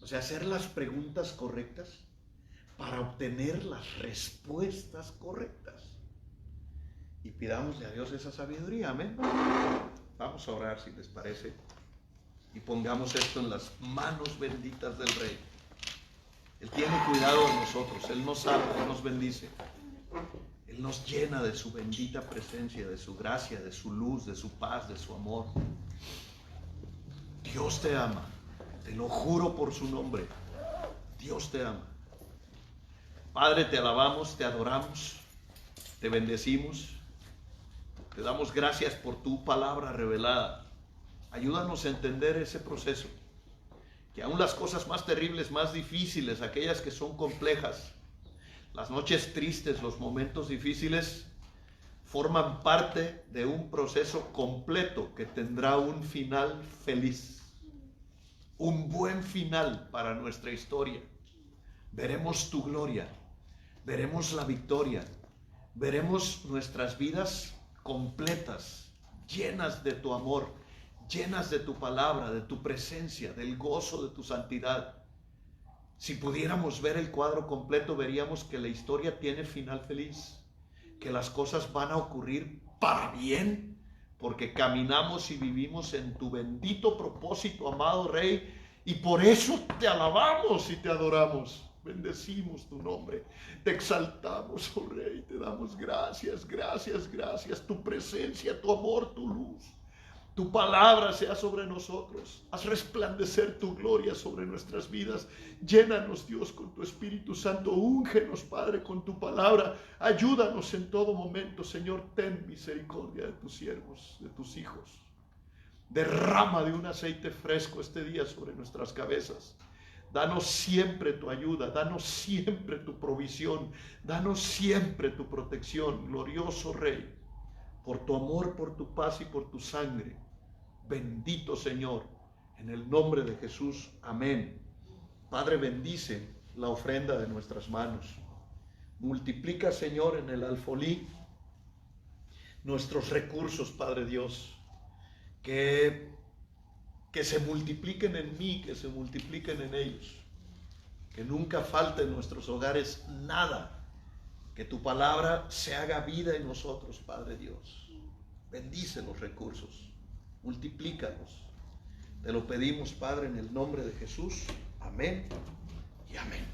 O sea, hacer las preguntas correctas para obtener las respuestas correctas. Y pidámosle a Dios esa sabiduría, amén. Vamos a orar si les parece. Y pongamos esto en las manos benditas del Rey. Él tiene cuidado de nosotros, Él nos ama, Él nos bendice. Él nos llena de su bendita presencia, de su gracia, de su luz, de su paz, de su amor. Dios te ama, te lo juro por su nombre. Dios te ama. Padre, te alabamos, te adoramos, te bendecimos. Te damos gracias por tu palabra revelada. Ayúdanos a entender ese proceso. Que aún las cosas más terribles, más difíciles, aquellas que son complejas, las noches tristes, los momentos difíciles, forman parte de un proceso completo que tendrá un final feliz. Un buen final para nuestra historia. Veremos tu gloria, veremos la victoria, veremos nuestras vidas completas, llenas de tu amor, llenas de tu palabra, de tu presencia, del gozo de tu santidad. Si pudiéramos ver el cuadro completo, veríamos que la historia tiene final feliz, que las cosas van a ocurrir para bien, porque caminamos y vivimos en tu bendito propósito, amado Rey, y por eso te alabamos y te adoramos. Bendecimos tu nombre, te exaltamos, oh Rey, te damos gracias, gracias, gracias. Tu presencia, tu amor, tu luz, tu palabra sea sobre nosotros. Haz resplandecer tu gloria sobre nuestras vidas. Llénanos, Dios, con tu Espíritu Santo. Úngenos, Padre, con tu palabra. Ayúdanos en todo momento, Señor. Ten misericordia de tus siervos, de tus hijos. Derrama de un aceite fresco este día sobre nuestras cabezas. Danos siempre tu ayuda, danos siempre tu provisión, danos siempre tu protección, glorioso Rey, por tu amor, por tu paz y por tu sangre. Bendito Señor, en el nombre de Jesús, amén. Padre, bendice la ofrenda de nuestras manos. Multiplica, Señor, en el alfolí nuestros recursos, Padre Dios, que que se multipliquen en mí, que se multipliquen en ellos. Que nunca falte en nuestros hogares nada. Que tu palabra se haga vida en nosotros, Padre Dios. Bendice los recursos, multiplícalos. Te lo pedimos, Padre, en el nombre de Jesús. Amén y amén.